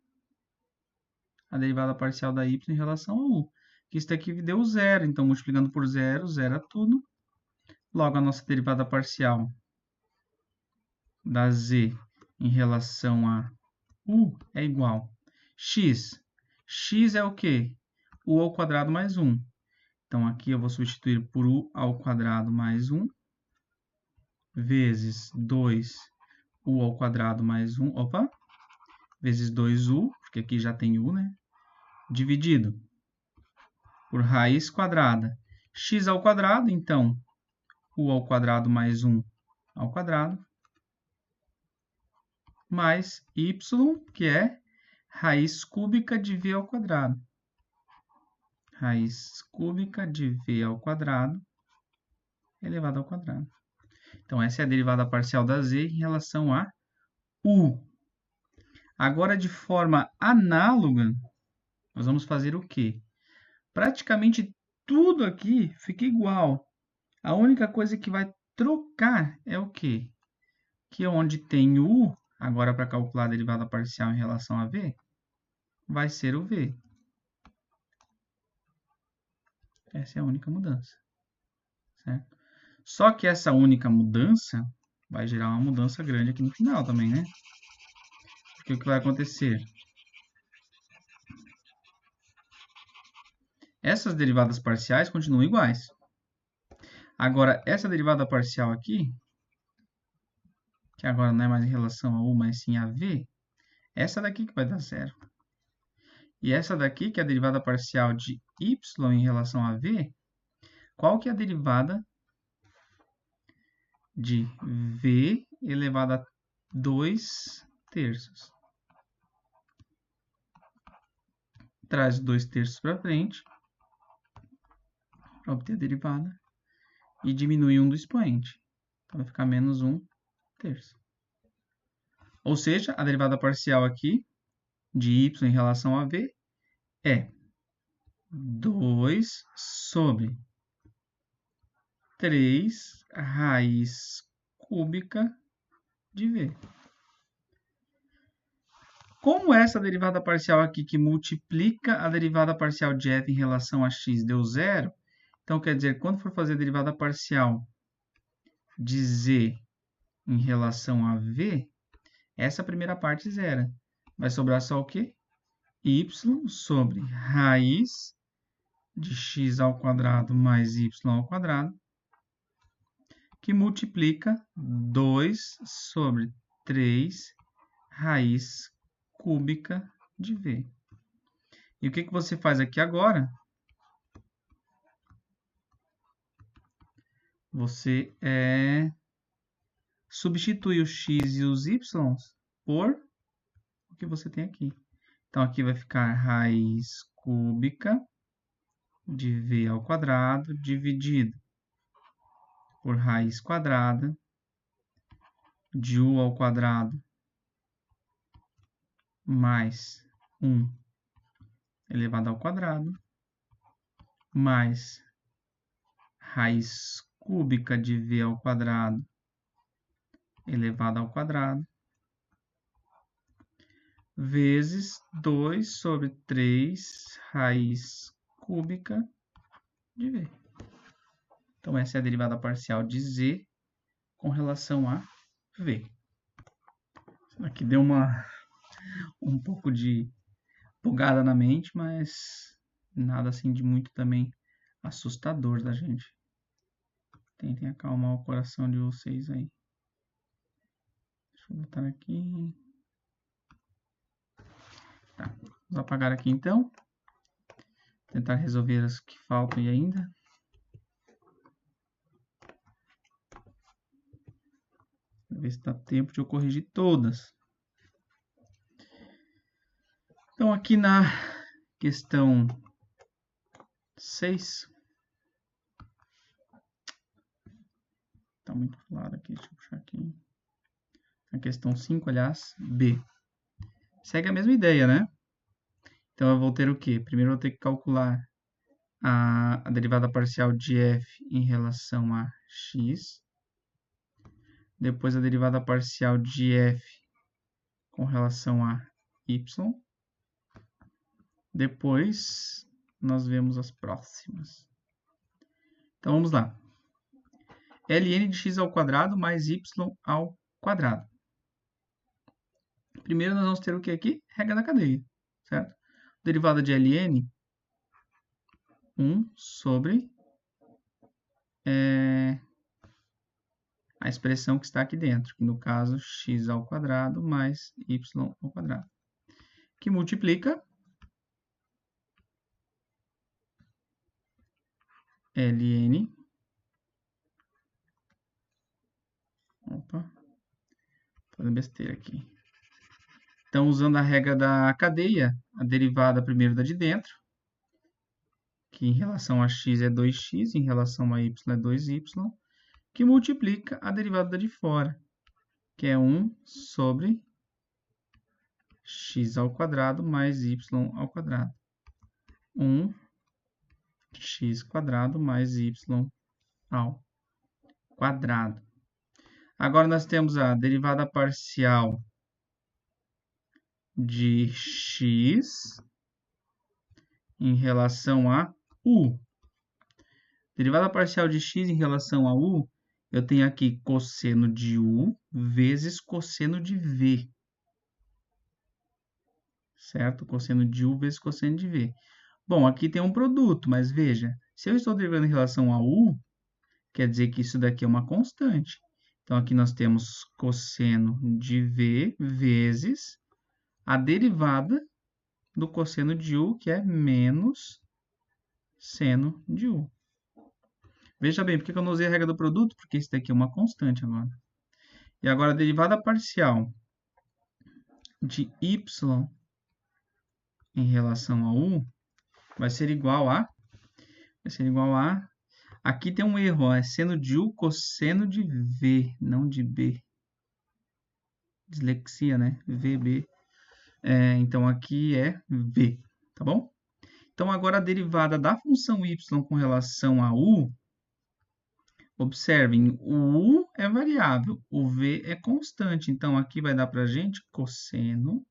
a derivada parcial da y em relação a u, que isso aqui deu zero, então multiplicando por zero, zera tudo. Logo, a nossa derivada parcial da z em relação a u é igual x. X é o quê? U ao quadrado mais 1. Então, aqui eu vou substituir por u ao quadrado mais 1, vezes 2u ao quadrado mais 1, vezes 2u, porque aqui já tem u, né? Dividido por raiz quadrada. X ao quadrado, então, u ao quadrado mais 1 ao quadrado, mais y, que é raiz cúbica de v ao quadrado. Raiz cúbica de v ao quadrado elevado ao quadrado. Então, essa é a derivada parcial da z em relação a u. Agora, de forma análoga, nós vamos fazer o quê? Praticamente tudo aqui fica igual. A única coisa que vai trocar é o quê? Que onde tem u, agora para calcular a derivada parcial em relação a v, vai ser o v. Essa é a única mudança. Certo? Só que essa única mudança vai gerar uma mudança grande aqui no final também, né? Porque o que vai acontecer? Essas derivadas parciais continuam iguais. Agora, essa derivada parcial aqui, que agora não é mais em relação a u, mas sim a v, essa daqui que vai dar zero. E essa daqui, que é a derivada parcial de y em relação a v, qual que é a derivada de v elevado a 2 terços? Traz 2 terços para frente, para obter a derivada, e diminui 1 do expoente. Então, vai ficar menos 1 terço. Ou seja, a derivada parcial aqui de y em relação a v é 2 sobre 3 raiz cúbica de v. Como essa derivada parcial aqui que multiplica a derivada parcial de f em relação a x deu zero, então quer dizer, quando for fazer a derivada parcial de z em relação a v, essa primeira parte zera. Vai sobrar só o quê? Y sobre raiz de x ao quadrado mais y ao quadrado, que multiplica 2 sobre 3 raiz cúbica de v. E o que você faz aqui agora? Você substitui os x e os y por o que você tem aqui. Então, aqui vai ficar raiz cúbica de v ao quadrado dividido por raiz quadrada de u ao quadrado mais 1 elevado ao quadrado mais raiz cúbica de v ao quadrado elevado ao quadrado vezes 2 sobre 3 raiz cúbica de v. Então, essa é a derivada parcial de z com relação a v. Aqui deu um pouco de bugada na mente, mas nada assim de muito também assustador da gente. Tentem acalmar o coração de vocês aí. Deixa eu botar aqui. Tá, vamos apagar aqui então. Tentar resolver as que faltam aí ainda. Ver se dá tempo de eu corrigir todas. Então, aqui na questão 6. Está muito claro aqui, deixa eu puxar aqui. A questão 5, aliás, B. Segue a mesma ideia, né? Então, eu vou ter o quê? Primeiro, eu vou ter que calcular a derivada parcial de f em relação a x. Depois, a derivada parcial de f com relação a y. Depois, nós vemos as próximas. Então, vamos lá. ln de x ao quadrado mais y ao quadrado. Primeiro, nós vamos ter o que aqui? Regra da cadeia, certo? Derivada de ln, 1 sobre a expressão que está aqui dentro, que no caso, x ao quadrado mais y ao quadrado, que multiplica ln, fazendo besteira aqui. Então, usando a regra da cadeia, a derivada primeiro da de dentro, que em relação a x é 2x, em relação a y é 2y, que multiplica a derivada da de fora, que é 1 sobre x ao quadrado mais y ao quadrado. 1x quadrado mais y ao quadrado. Agora, nós temos a derivada parcial de x em relação a u. Derivada parcial de x em relação a u, eu tenho aqui cosseno de u vezes cosseno de v. Certo? Cosseno de u vezes cosseno de v. Bom, aqui tem um produto, mas veja, se eu estou derivando em relação a u, quer dizer que isso daqui é uma constante. Então, aqui nós temos cosseno de v vezes a derivada do cosseno de u, que é menos seno de u. Veja bem, por que eu não usei a regra do produto? Porque isso daqui é uma constante agora. E agora, a derivada parcial de y em relação a u vai ser igual a... Aqui tem um erro, ó, é seno de u cosseno de v, não de b. Dislexia, né? VB. Então, aqui é v, tá bom? Então, agora a derivada da função y com relação a u, observem, o u é variável, o v é constante. Então, aqui vai dar para a gente cosseno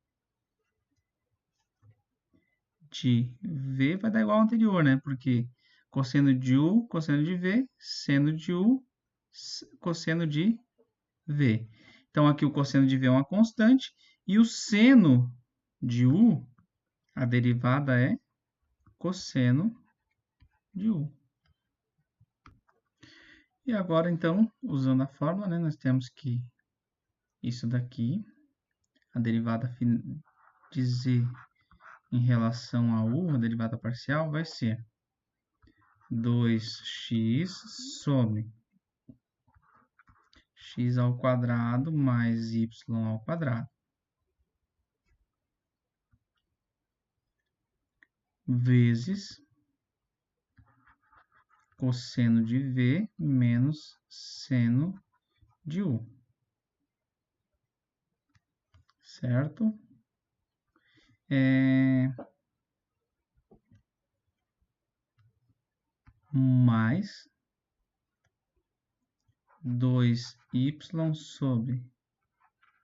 de v vai dar igual ao anterior, né? Porque cosseno de u, cosseno de v, seno de u, cosseno de v. Então, aqui o cosseno de v é uma constante e o seno de u, a derivada é cosseno de u. E agora, então, usando a fórmula, né, nós temos que isso daqui, a derivada de z em relação a u, a derivada parcial, vai ser 2x sobre x ao quadrado mais y ao quadrado vezes cosseno de v menos seno de u. Certo? Mais 2y sobre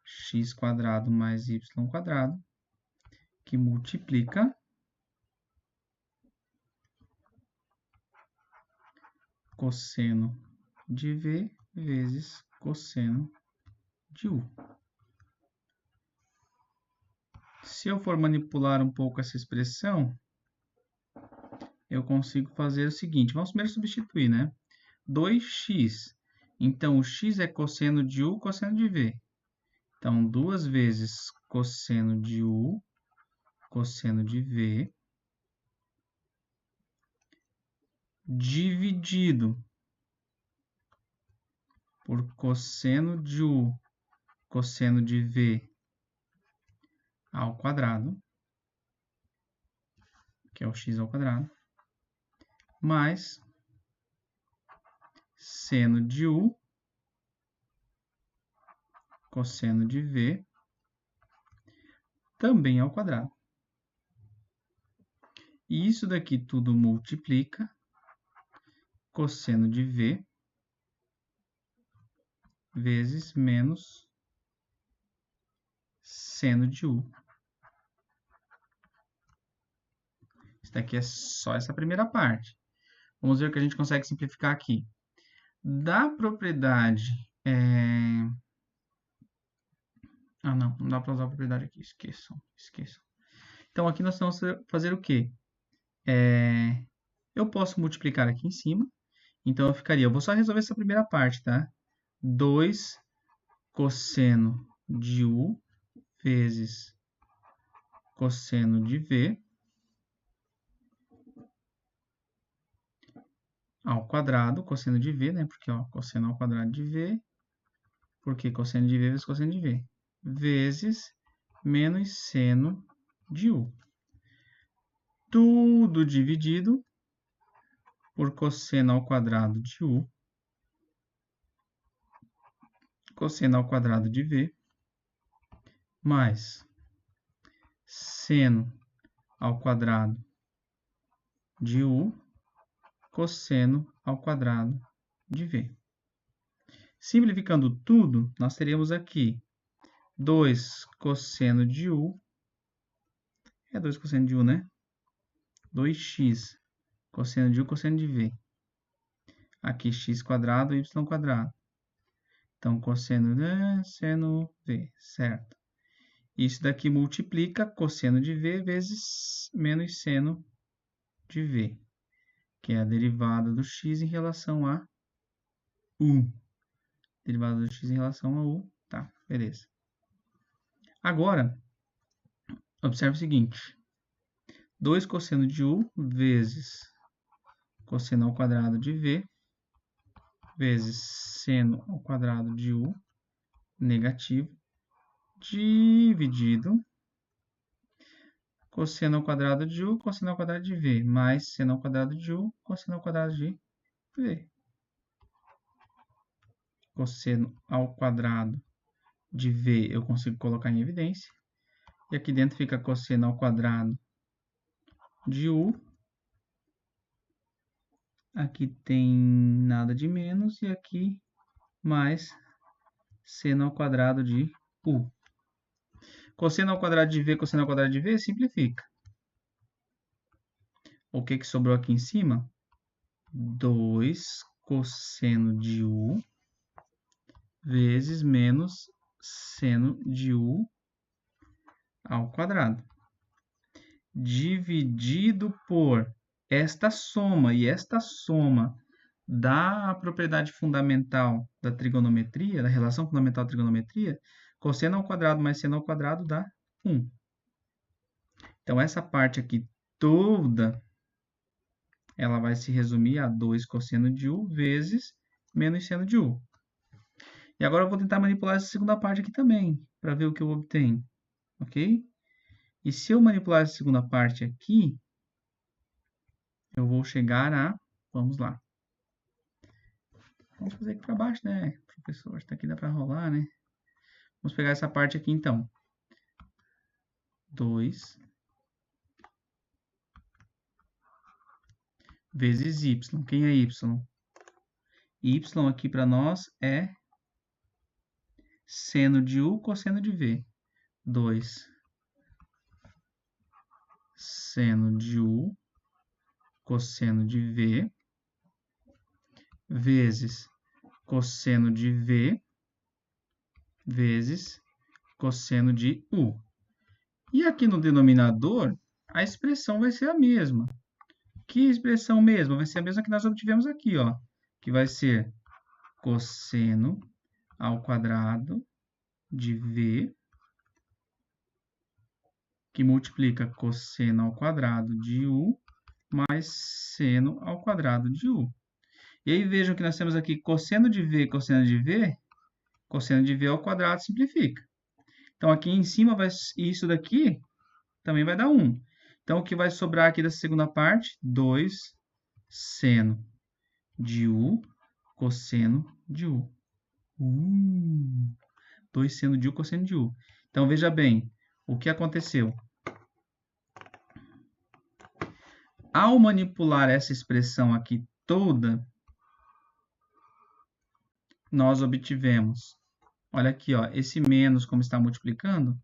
x quadrado mais y quadrado, que multiplica cosseno de v vezes cosseno de u. Se eu for manipular um pouco essa expressão, eu consigo fazer o seguinte. Vamos primeiro substituir, né? 2x. Então, o x é cosseno de u, cosseno de v. Então, 2 vezes cosseno de u, cosseno de v, dividido por cosseno de u, cosseno de v ao quadrado, que é o x ao quadrado, mais seno de u, cosseno de v, também ao quadrado. E isso daqui tudo multiplica cosseno de v vezes menos seno de u. Isso daqui é só essa primeira parte. Vamos ver o que a gente consegue simplificar aqui. Da propriedade... Ah, não dá para usar a propriedade aqui. Esqueçam. Então, aqui nós vamos fazer o quê? Eu posso multiplicar aqui em cima. Então, eu vou só resolver essa primeira parte, tá? 2 cosseno de u vezes cosseno de v ao quadrado, cosseno de v, né? Porque, ó, cosseno ao quadrado de v, porque cosseno de v vezes cosseno de v, vezes menos seno de u. Tudo dividido por cosseno ao quadrado de u, cosseno ao quadrado de v, mais seno ao quadrado de u, cosseno ao quadrado de v. Simplificando tudo, nós teríamos aqui 2 cosseno de u, é 2 cosseno de u, né? 2x cosseno de u, cosseno de v. Aqui x quadrado, y quadrado. Então, cosseno de seno v, certo? Isso daqui multiplica cosseno de v vezes menos seno de v, que é a derivada do x em relação a u. Derivada do x em relação a u, tá, beleza. Agora, observe o seguinte. 2 cosseno de u vezes cosseno ao quadrado de v vezes seno ao quadrado de u negativo dividido cosseno ao quadrado de u, cosseno ao quadrado de v, mais seno ao quadrado de u, cosseno ao quadrado de v. Cosseno ao quadrado de v eu consigo colocar em evidência. E aqui dentro fica cosseno ao quadrado de U. Aqui tem nada de menos e aqui mais seno ao quadrado de U. Cosseno ao quadrado de V, cosseno ao quadrado de V, simplifica. O que sobrou aqui em cima? 2 cosseno de U vezes menos seno de U ao quadrado. Dividido por esta soma, e esta soma dá a propriedade fundamental da trigonometria, da relação fundamental da trigonometria, cosseno ao quadrado mais seno ao quadrado dá 1. Então, essa parte aqui toda, ela vai se resumir a 2 cosseno de U vezes menos seno de U. E agora eu vou tentar manipular essa segunda parte aqui também, para ver o que eu obtenho, ok? E se eu manipular essa segunda parte aqui, eu vou chegar a... Vamos lá. Vamos fazer aqui para baixo, né, professor? Isso aqui dá para rolar, né? Vamos pegar essa parte aqui, então. 2 vezes y. Quem é y? Y aqui para nós é seno de U cosseno de V. 2 seno de U cosseno de V vezes cosseno de V vezes cosseno de U. E aqui no denominador, a expressão vai ser a mesma. Que expressão mesma? Vai ser a mesma que nós obtivemos aqui, ó, que vai ser cosseno ao quadrado de V, que multiplica cosseno ao quadrado de U, mais seno ao quadrado de U. E aí vejam que nós temos aqui cosseno de V ao quadrado simplifica. Então, aqui em cima, isso daqui também vai dar 1. Então, o que vai sobrar aqui dessa segunda parte? 2 seno de U cosseno de U. 2 seno de U cosseno de U. Então, veja bem, o que aconteceu? Ao manipular essa expressão aqui toda, nós obtivemos, olha aqui, ó, esse menos, como está multiplicando,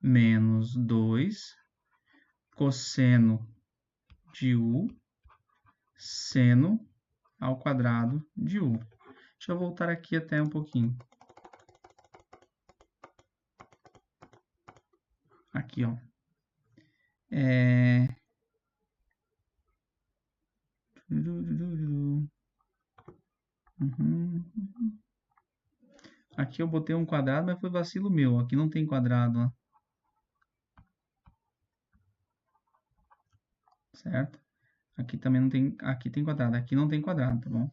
menos 2 cosseno de U seno ao quadrado de U. Deixa eu voltar aqui até um pouquinho. Aqui, ó. Aqui eu botei um quadrado, mas foi vacilo meu. Aqui não tem quadrado, ó. Certo? Aqui também não tem... Aqui tem quadrado, aqui não tem quadrado, tá bom?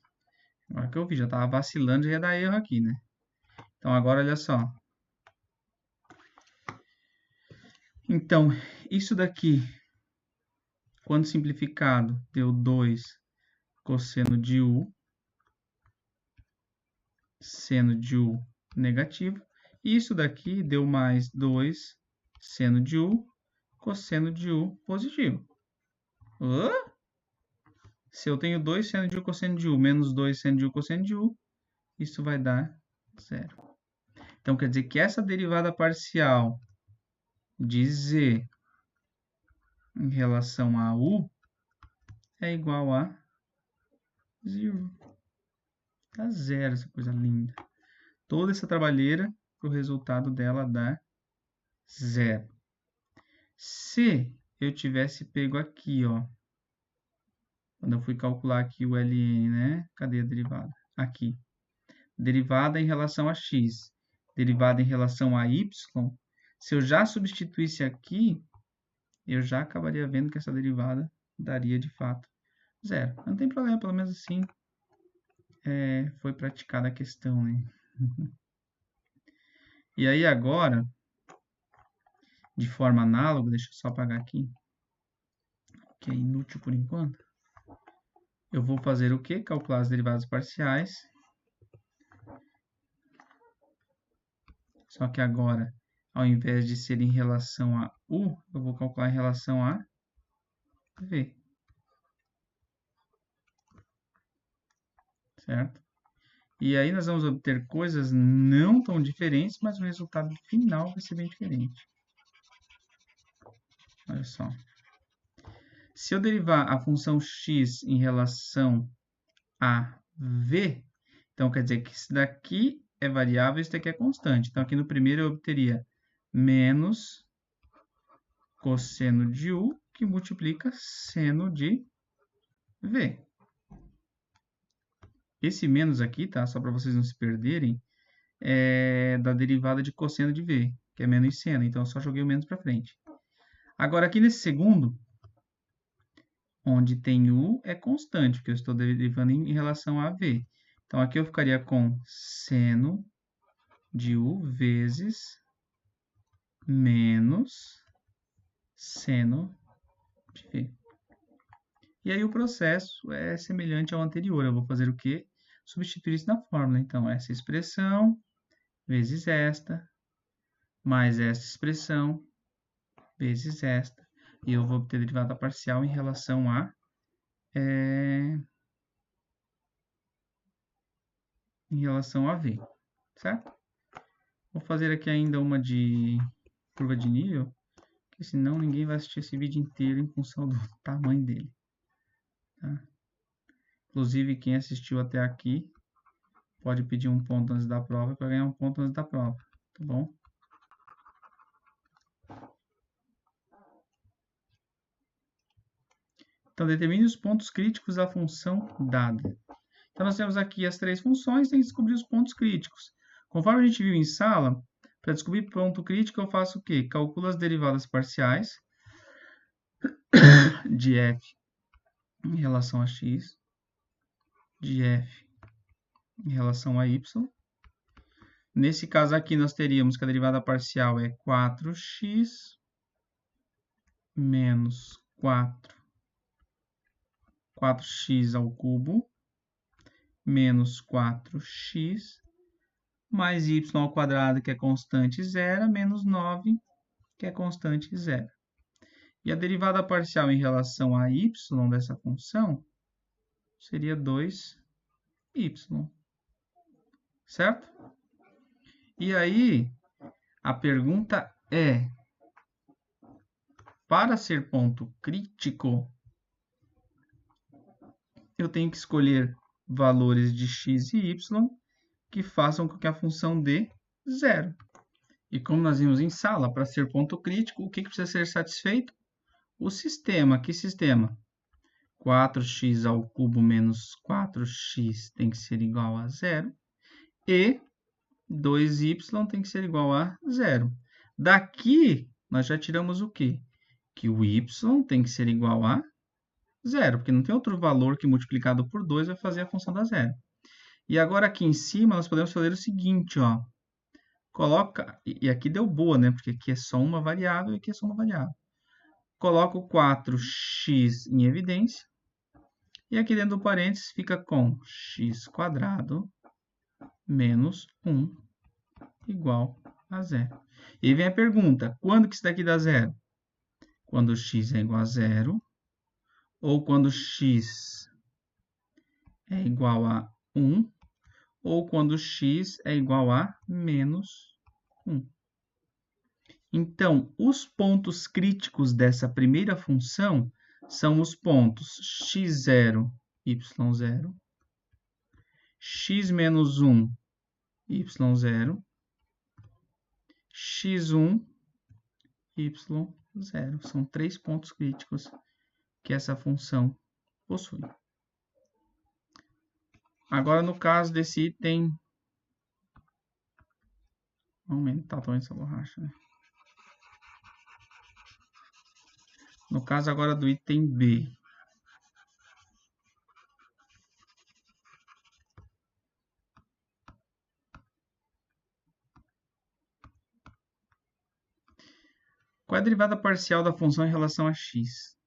Agora que eu vi, já estava vacilando, já ia dar erro aqui, né? Então, agora, olha só. Então, isso daqui, quando simplificado, deu 2 cosseno de U, seno de U negativo. E isso daqui deu mais 2 seno de U, cosseno de U positivo. Se eu tenho 2 seno de U cosseno de U menos 2 seno de U cosseno de U, isso vai dar 0. Então, quer dizer que essa derivada parcial de Z em relação a U é igual a 0. Dá 0, essa coisa linda. Toda essa trabalheira, o resultado dela dá 0. Se eu tivesse pego aqui, ó, quando eu fui calcular aqui o ln, né? Cadê a derivada? Aqui. Derivada em relação a x, derivada em relação a y. Se eu já substituísse aqui, eu já acabaria vendo que essa derivada daria, de fato, 0. Não tem problema, pelo menos assim foi praticada a questão, né? E aí agora, de forma análoga, deixa eu só apagar aqui, que é inútil por enquanto. Eu vou fazer o quê? Calcular as derivadas parciais. Só que agora ao invés de ser em relação a U, eu vou calcular em relação a V. Certo? E aí nós vamos obter coisas não tão diferentes, mas o resultado final vai ser bem diferente. Olha só. Se eu derivar a função x em relação a v, então quer dizer que isso daqui é variável e isso daqui é constante. Então aqui no primeiro eu obteria menos cosseno de u, que multiplica seno de v. Esse menos aqui, tá? Só para vocês não se perderem, é da derivada de cosseno de v, que é menos seno. Então eu só joguei o menos para frente. Agora aqui nesse segundo, onde tem u é constante, porque eu estou derivando em relação a v. Então aqui eu ficaria com seno de u vezes menos seno de v. E aí o processo é semelhante ao anterior. Eu vou fazer o quê? Substituir isso na fórmula. Então, essa expressão vezes esta, mais esta expressão vezes esta. E eu vou obter a derivada parcial em relação a v, certo? Vou fazer aqui ainda uma de curva de nível, porque senão ninguém vai assistir esse vídeo inteiro em função do tamanho dele. Tá? Inclusive, quem assistiu até aqui pode pedir um ponto antes da prova para ganhar um ponto antes da prova, tá bom? Então, determine os pontos críticos da função dada. Então, nós temos aqui as três funções, tem que descobrir os pontos críticos. Conforme a gente viu em sala, para descobrir ponto crítico, eu faço o quê? Calculo as derivadas parciais de f em relação a x, de f em relação a y. Nesse caso aqui, nós teríamos que a derivada parcial é 4x menos 4x ao cubo menos 4x mais y ao quadrado, que é constante zero, menos 9, que é constante zero. E a derivada parcial em relação a y dessa função seria 2y. Certo? E aí, a pergunta é, para ser ponto crítico, eu tenho que escolher valores de x e y que façam com que a função dê zero. E como nós vimos em sala, para ser ponto crítico, o que precisa ser satisfeito? O sistema. Que sistema? 4x ao cubo menos 4x tem que ser igual a zero. E 2y tem que ser igual a zero. Daqui, nós já tiramos o quê? Que o y tem que ser igual a zero, porque não tem outro valor que multiplicado por 2 vai fazer a função dar zero. E agora aqui em cima, nós podemos fazer o seguinte, ó. Coloca, e aqui deu boa, né? Porque aqui é só uma variável e aqui é só uma variável. Coloca o 4x em evidência. E aqui dentro do parênteses fica com x² menos 1 igual a zero. E vem a pergunta, quando que isso daqui dá zero? Quando x é igual a zero, ou quando x é igual a 1, ou quando x é igual a menos 1. Então, os pontos críticos dessa primeira função são os pontos x0, y0, x menos 1, y0, x1, y0. São três pontos críticos que essa função possui. Agora, no caso desse item... Vou aumentar o tamanho dessa borracha, né? No caso agora do item B. Qual é a derivada parcial da função em relação a x?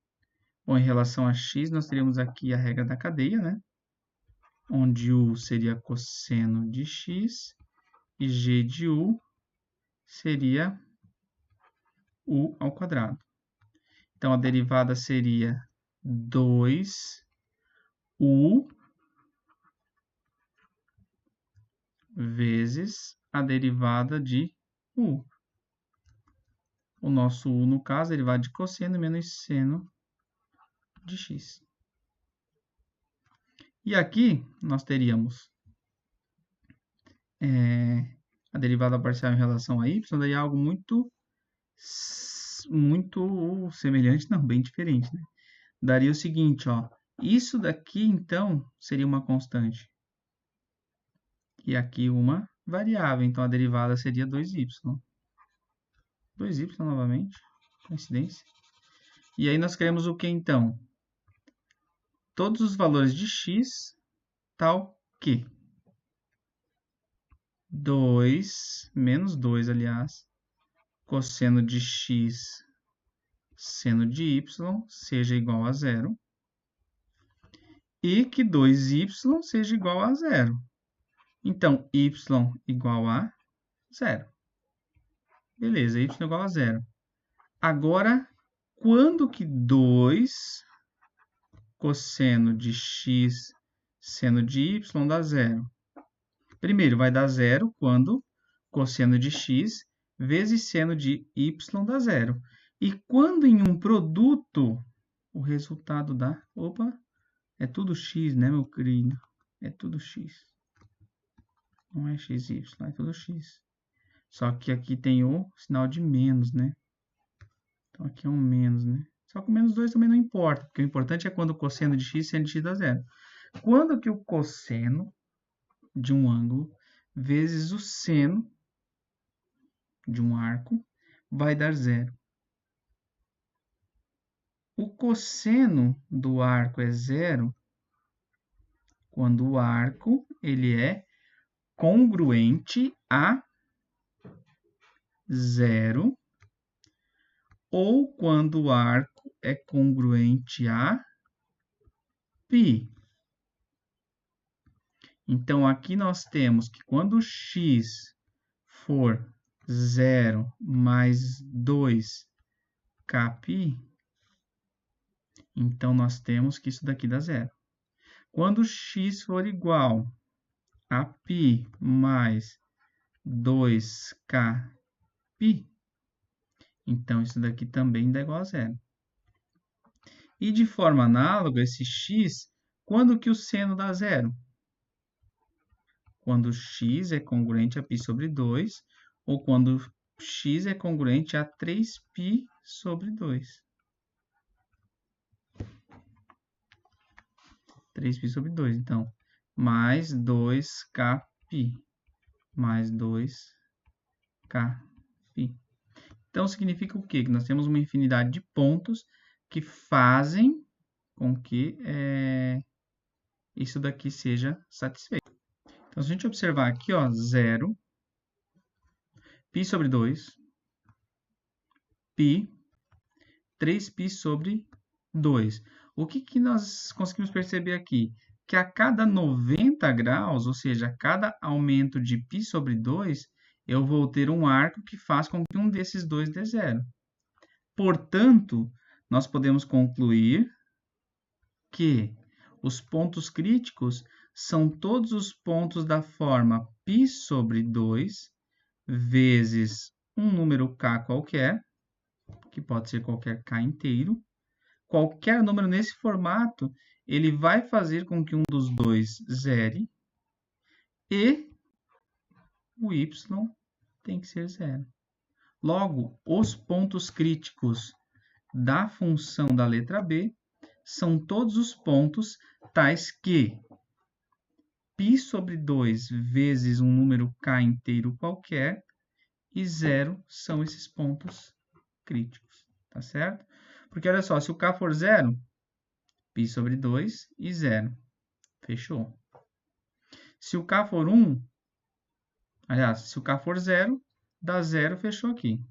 Bom, em relação a x, nós teríamos aqui a regra da cadeia, né? Onde u seria cosseno de x e g de u seria u ao quadrado. Então, a derivada seria 2u vezes a derivada de u. O nosso u, no caso, é a derivada de cosseno menos seno de x. E aqui, nós teríamos a derivada parcial em relação a y, daria algo muito semelhante, não, bem diferente, né? Daria o seguinte, ó, isso daqui, então, seria uma constante. E aqui uma variável, então a derivada seria 2y. 2y novamente, coincidência. E aí nós queremos o que, então? Todos os valores de x, tal que 2, menos 2, aliás, cosseno de x, seno de y, seja igual a 0. E que 2y seja igual a 0. Então, y igual a 0. Beleza, y igual a 0. Agora, quando que 2 cosseno de x seno de y dá 0? Primeiro, vai dar 0 quando cosseno de x vezes seno de y dá 0. E quando em um produto, o resultado dá... Opa, é tudo x, né, meu querido? É tudo x. Não é xy, é tudo x. Só que aqui tem o sinal de menos, né? Então, aqui é um menos, né? Só que o menos 2 também não importa, porque o importante é quando o cosseno de x, seno de x dá 0. Quando que o cosseno de um ângulo vezes o seno de um arco vai dar 0? O cosseno do arco é 0 quando o arco ele é congruente a 0 ou quando o arco é congruente a π. Então, aqui nós temos que quando x for 0 mais 2kπ, então nós temos que isso daqui dá 0. Quando x for igual a π mais 2kπ, então isso daqui também dá igual a 0. E de forma análoga, esse x, quando que o seno dá 0? Quando x é congruente a π sobre 2, ou quando x é congruente a 3π sobre 2. 3π sobre 2, então, mais 2kπ, mais 2kπ. Então, significa o quê? Que nós temos uma infinidade de pontos que fazem com que isso daqui seja satisfeito. Então, se a gente observar aqui, ó, 0, π sobre 2, π, 3π sobre 2. O que nós conseguimos perceber aqui? Que a cada 90 graus, ou seja, a cada aumento de π sobre 2, eu vou ter um arco que faz com que um desses dois dê 0. Portanto, nós podemos concluir que os pontos críticos são todos os pontos da forma π sobre 2 vezes um número k qualquer, que pode ser qualquer k inteiro. Qualquer número nesse formato, ele vai fazer com que um dos dois zere e o y tem que ser 0. Logo, os pontos críticos da função da letra B são todos os pontos tais que π sobre 2 vezes um número k inteiro qualquer e 0 são esses pontos críticos, tá certo? Porque olha só, se o k for 0, π sobre 2 e 0, fechou. Se o k for 1, aliás, se o k for 0, dá 0, fechou aqui.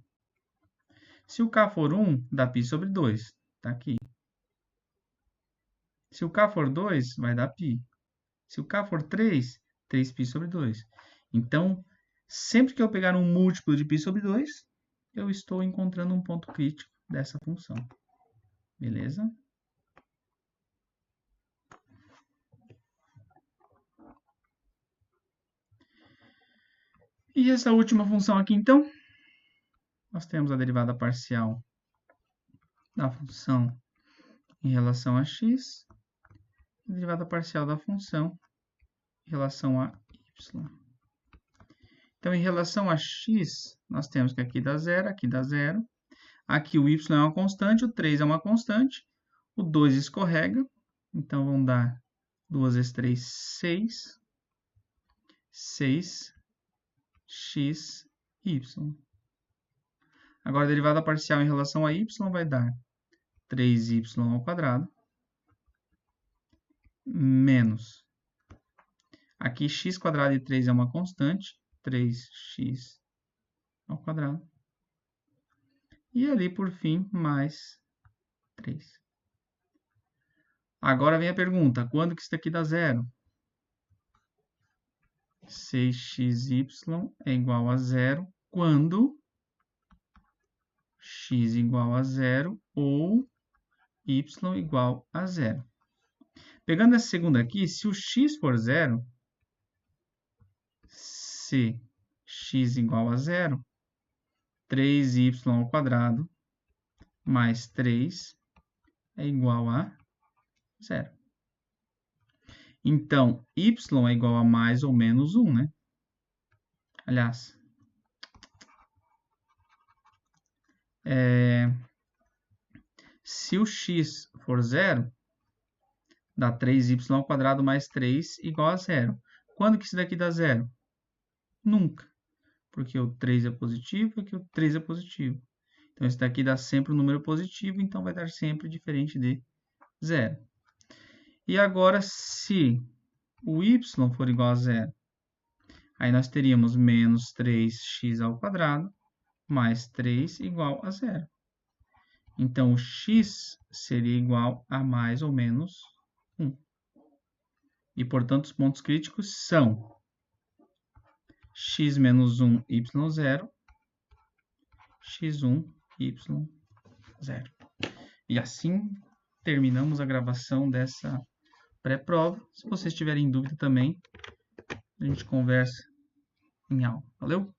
Se o k for 1, dá π sobre 2, tá aqui. Se o k for 2, vai dar π. Se o k for 3, 3π sobre 2. Então, sempre que eu pegar um múltiplo de π sobre 2, eu estou encontrando um ponto crítico dessa função. Beleza? E essa última função aqui, então, nós temos a derivada parcial da função em relação a x, e a derivada parcial da função em relação a y. Então, em relação a x, nós temos que aqui dá zero, aqui dá zero. Aqui o y é uma constante, o 3 é uma constante, o 2 escorrega, então vão dar 2 vezes 3, 6. 6 x, y. Agora, a derivada parcial em relação a y vai dar 3y ao quadrado menos. Aqui, x quadrado e 3 é uma constante, 3x ao quadrado. E ali, por fim, mais 3. Agora vem a pergunta, quando que isso daqui dá zero? 6xy é igual a zero quando x igual a zero ou y igual a zero. Pegando essa segunda aqui, se o x for zero, se x igual a zero, 3y ao quadrado mais 3 é igual a zero. Então, y é igual a mais ou menos 1, né? Aliás, se o x for zero, dá 3y ao quadrado mais 3 igual a zero. Quando que isso daqui dá zero? Nunca. Porque o 3 é positivo e aqui o 3 é positivo. Então, esse daqui dá sempre um número positivo, então vai dar sempre diferente de zero. E agora, se o y for igual a zero, aí nós teríamos menos 3x ao quadrado mais 3 igual a zero. Então, o x seria igual a mais ou menos 1. E, portanto, os pontos críticos são x menos 1, y0, x1, y0. E assim terminamos a gravação dessa pré-prova. Se vocês tiverem dúvida também, a gente conversa em aula. Valeu?